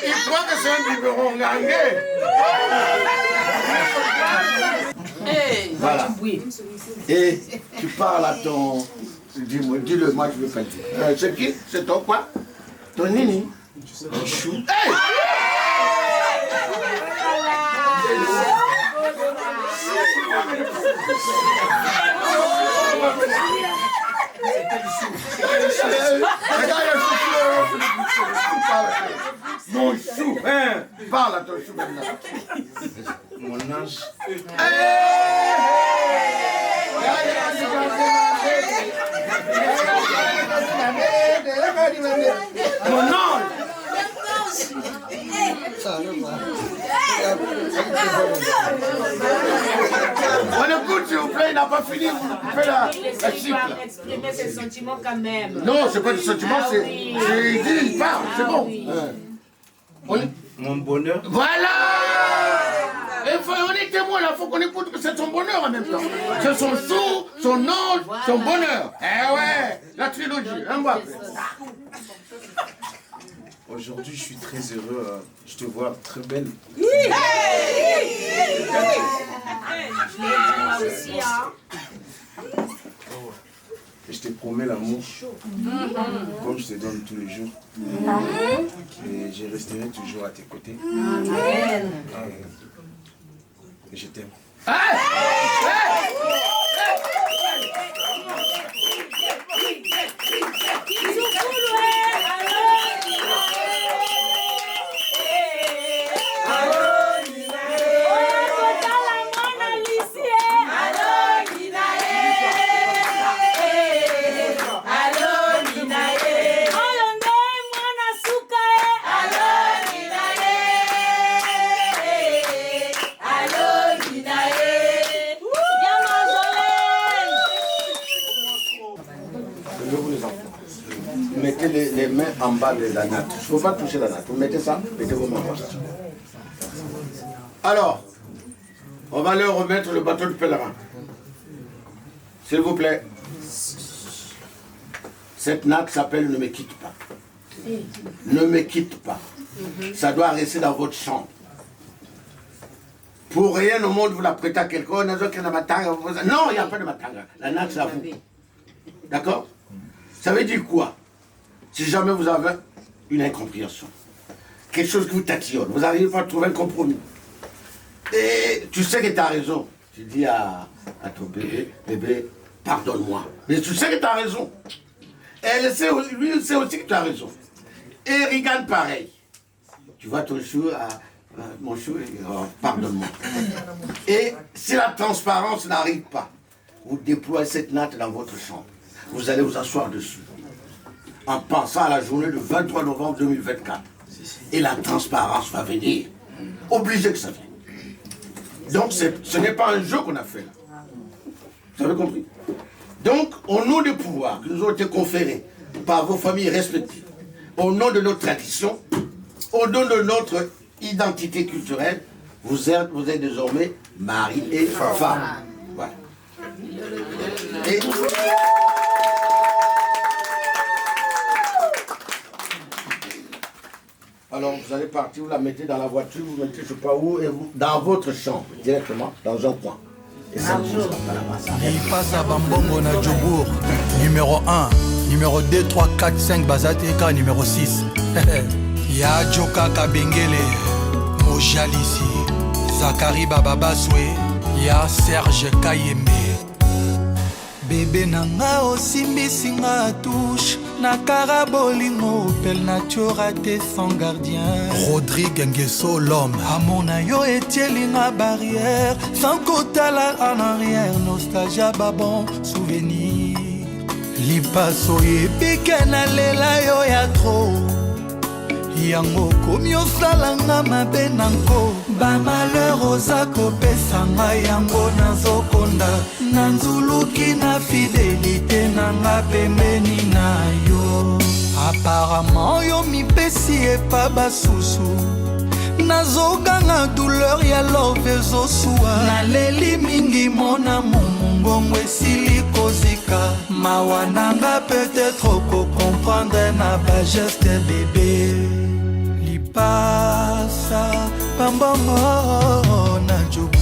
Il croit que c'est un biberon gangué. Voilà. Et tu parles à ton... Dis-le, moi je veux canter. C'est qui? C'est ton quoi? Ton nini? Un chou. Hey! Mon chou, hein? Parle à ton chou maintenant. Mon ange. Mon ange. On écoute s'il vous plaît, il n'a pas fini, vous coupez la cycle. Exprimer ses sentiments quand même. Non, c'est pas des sentiments, c'est... Il parle, c'est bon. Mon bonheur. Voilà! Et on est témoin là, il faut qu'on écoute que c'est son bonheur en même temps. C'est son sou, son ange, son bonheur. Eh ouais, la trilogie, un mois après. Aujourd'hui, je suis très heureux. Je te vois très belle. Et je te promets l'amour, comme je te donne tous les jours. Et je resterai toujours à tes côtés. Et je t'aime. en bas de la natte. Il ne faut pas toucher la natte. Vous mettez ça, mettez vos mains. Alors, on va leur remettre le bâton de pèlerin. S'il vous plaît. Cette natte s'appelle Ne me quitte pas. Ne me quitte pas. Ça doit rester dans votre chambre. Pour rien au monde, vous la prêtez à quelqu'un. Non, il n'y a pas de matanga. La natte, c'est à vous. D'accord? Ça veut dire quoi? Si jamais vous avez une incompréhension, quelque chose qui vous tatillonne, vous n'arrivez pas à trouver un compromis, et tu sais que tu as raison, tu dis à ton bébé, pardonne-moi. Mais tu sais que tu as raison. Et lui, il sait aussi que tu as raison. Et regarde pareil. Tu vois ton chou, mon chou, pardonne-moi. Et si la transparence n'arrive pas, vous déployez cette natte dans votre chambre. Vous allez vous asseoir dessus. En pensant à la journée du 23 novembre 2024. Et la transparence va venir. Obligé que ça vienne. Donc ce n'est pas un jeu qu'on a fait là. Vous avez compris? Donc, au nom des pouvoirs qui nous ont été conférés par vos familles respectives, au nom de notre tradition, au nom de notre identité culturelle, vous êtes désormais mari et femme. Voilà. Et... Alors, vous allez partir, vous la mettez dans la voiture, vous mettez je ne sais pas où, et vous, dans votre chambre, directement, dans un coin. Et ça ne bougera pas là-bas. Il passe à Bambongo na Djobour, numéro 1, numéro 2, 3, 4, 5, Bazateka, numéro 6. Ya Joka Kabengele, Mojalisi, Zakari Bababaswe, ya Serge Kayembe. Bébé nanga osimbisi nga touche na karabolingo pel nature raté sans gardien. Rodrigue Nguesso l'homme amour na yo etieli nga barrière sans kotala en arrière nostalgia babon souvenir lipaso yebike na lela yo ya trop yango komi osalanga mabe nanko bamalheur oza kopesa ngai yango nazokonda na nzuluki na fidelité nanga pembeni na yo apparemment yo mipesi epa basusu nazoganga douleur ya love ezosuwa naleli mingi mona momongongo esili kozika mawa nanga peut-être okokomprendre na bageste bébé lipasa pambongo na jobu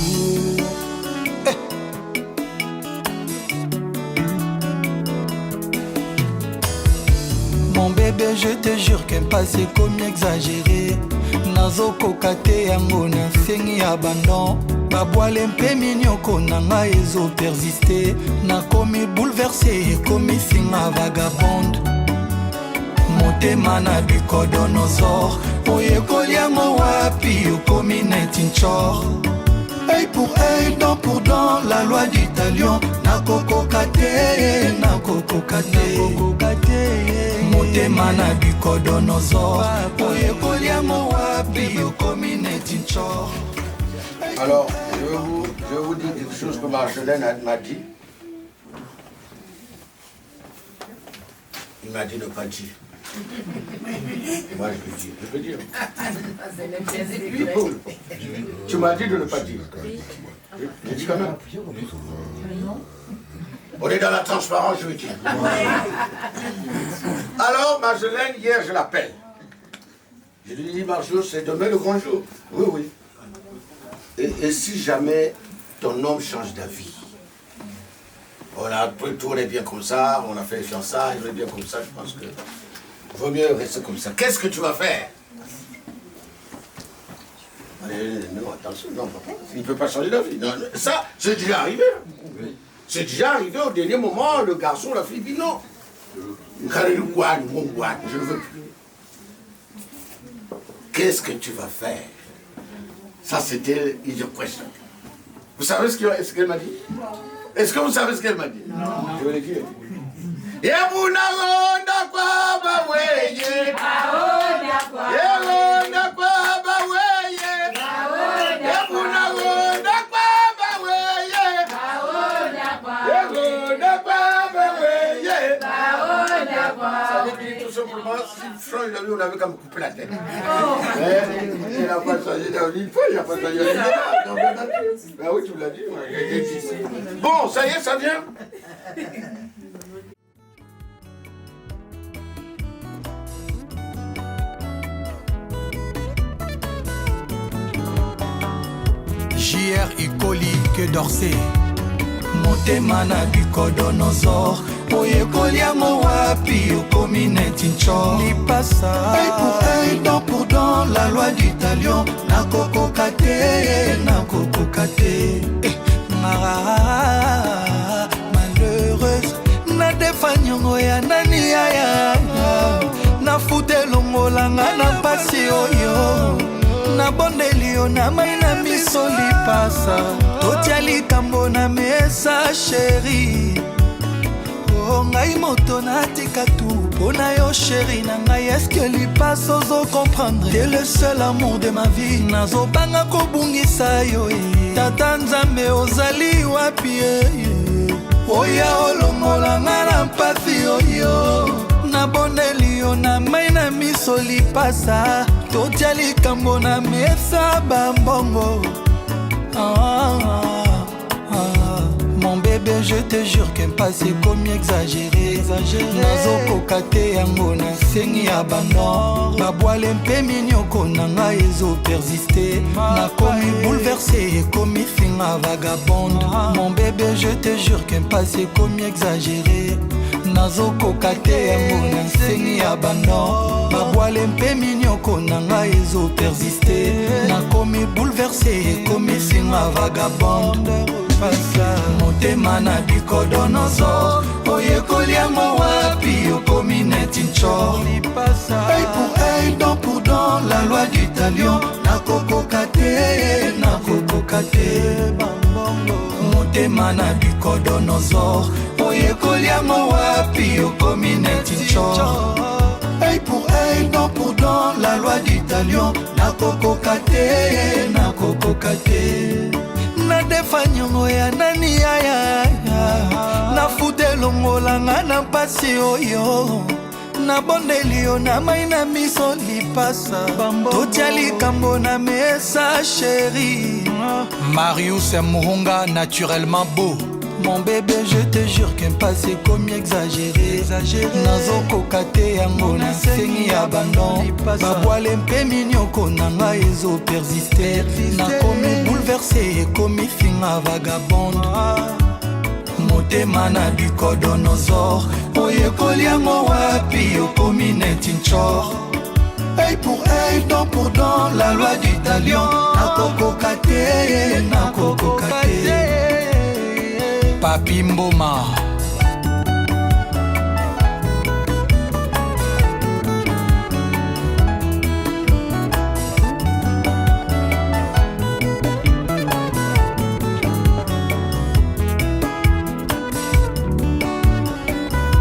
Mon bébé, je te jure qu'un passé comme exagéré nazokoka te yango na sengi abandon babwale mpe minyoko na ngai ezopersiste nakomi bouleversé ekomi singa vagabonde motema na bikodonosor oyekoli yango wapi okomi neti nchor œil pour œil, dent pour dent, la loi du talion nakokoka te motema na bikodonosor oyekoli yango wapi okomi neti nchor. Alors, je vais vous dire quelque chose que Marcelin m'a dit. Il m'a dit de ne pas dire. Moi, je peux dire. Tu m'as dit de ne pas dire. Je dis quand même. On est dans la transparence, je veux dire. Alors, Marcelin, hier, je l'appelle. Je lui dis, Marcelin, c'est demain le grand jour. Oui, oui. Et si jamais ton homme change d'avis, on a tourné bien comme ça, on a fait les fiançailles, on est bien comme ça, je pense que vaut mieux rester comme ça. Qu'est-ce que tu vas faire? Non, attention, non, il ne peut pas changer d'avis. Ça, c'est déjà arrivé. C'est déjà arrivé au dernier moment, le garçon, la fille dit non. Je ne veux plus. Qu'est-ce que tu vas faire? Ça, c'était une question. Vous savez ce qu'elle m'a dit? Est-ce que vous savez ce qu'elle m'a dit? Non. Je vais le dire. Ça veut dire tout simplement, s'il lui, on avait qu'à me couper la tête. Il n'a pas changé une fois, il n'a pas changé une fois. Ben oui, tu me l'as dit. Bon, ça y est, ça vient. JR Ikoli que d'Orsay motema na bikodonosor oyekoli yango wapi okomi neti ncho lipasa œil pour œil, dent pour dent, la loi du talion nakokoka te malheureuse nadefa nyongo ya nani yaya nafute longolanga na pasi oyo na bondeli yo na mai na miso lipasa totia likambo na mesa sheri o ngai moto natika tu mpona yo sheri na ngai eske lipasa ozo comprendre t'es le seul amour de ma vie nazobanga kobungisa yo tata nzambe ozali wapi oya olongolanga na mpasi oyo nabondeli yo na mai na miso lipasa totia likambo na mesa bambongo mon bébé je te jure qu'un passé comme exagéré nazokoka te yango nasengi abandon babwale mpe minyoko na ngai ezopersiste nakomi bouleversé ekomi finga vagabonde mon bébé je te jure qu'un passé comme exagéré nazokoka te yango nasengi abandon babwale mpe minyoko na ngai ezopersiste nakomi bouleversé ekomi singa vagabonde motema na bikodonosor oyekoli yango wapi okomi neti nchor œil pour œil, dent pour dent, la loi du talion nakokoka te motema na bikodonosor oyekoli yango wapi okomi neti nchor œil pour œil, dent pour dent, la loi du talion nakokoka te nadefa nyongo ya nani yaya nafute longolanga na mpasi oyo nabondeli yo na mai na miso lipasa totia likambo na mesa sheri Marius Muhunga naturellement beau mon bébé je te jure qu'un passé comme exagéré nazokoka te yango nasengi abandon babwale mpe minyoko na ngai ezopersiste nakomi bouleversé ekomi finga vagabonde motema na bikodonosor oyekoli yango wapi okomi neti nchor œil pour œil, dent pour dent, la loi du talion nakokoka te Papi Mboma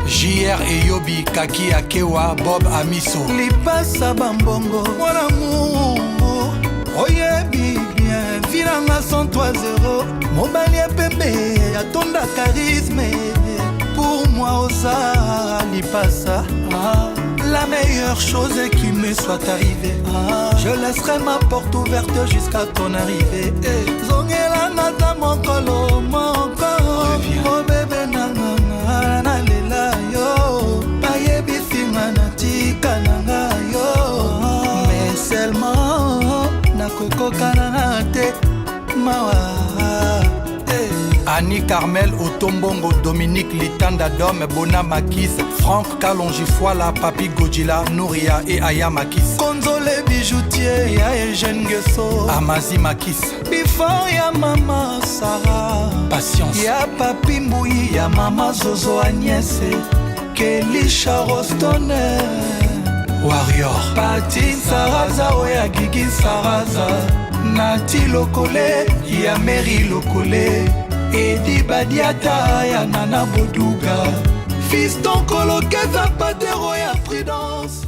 JR et Yobi Kaki Akewa Bob Amiso lipasa bambongo mon amour oyebi bien viranga 103 0 mobali ya pembe atonda charisme pour moi osa lipasa la meilleure chose qui me soit arrivée je laisserai ma porte ouverte jusqu'à ton arrivée zongelanga ta mokolo moko oh bébé nanga nalela yo bayebisinga natika nanga yo mais seulement nakokokana na te mawa Annie Carmel Otombongo Dominique Litanda Dom Bona Makis Franck Kalongifoila Papi Godjila Nouria et Aya Makis Konzole bijoutier ya Eugène Gesso Amazi Makis Before ya mama Sarah Patience ya Papi Mbouyi ya mama Zozo Agnès Kelisha Rostone Warrior Pati Saraza oya Gigi Saraza Nati Lokole ya Mary Lokole Edi Badiata ya Nana Boduga Fiston Kolokeza Patero ya Prudence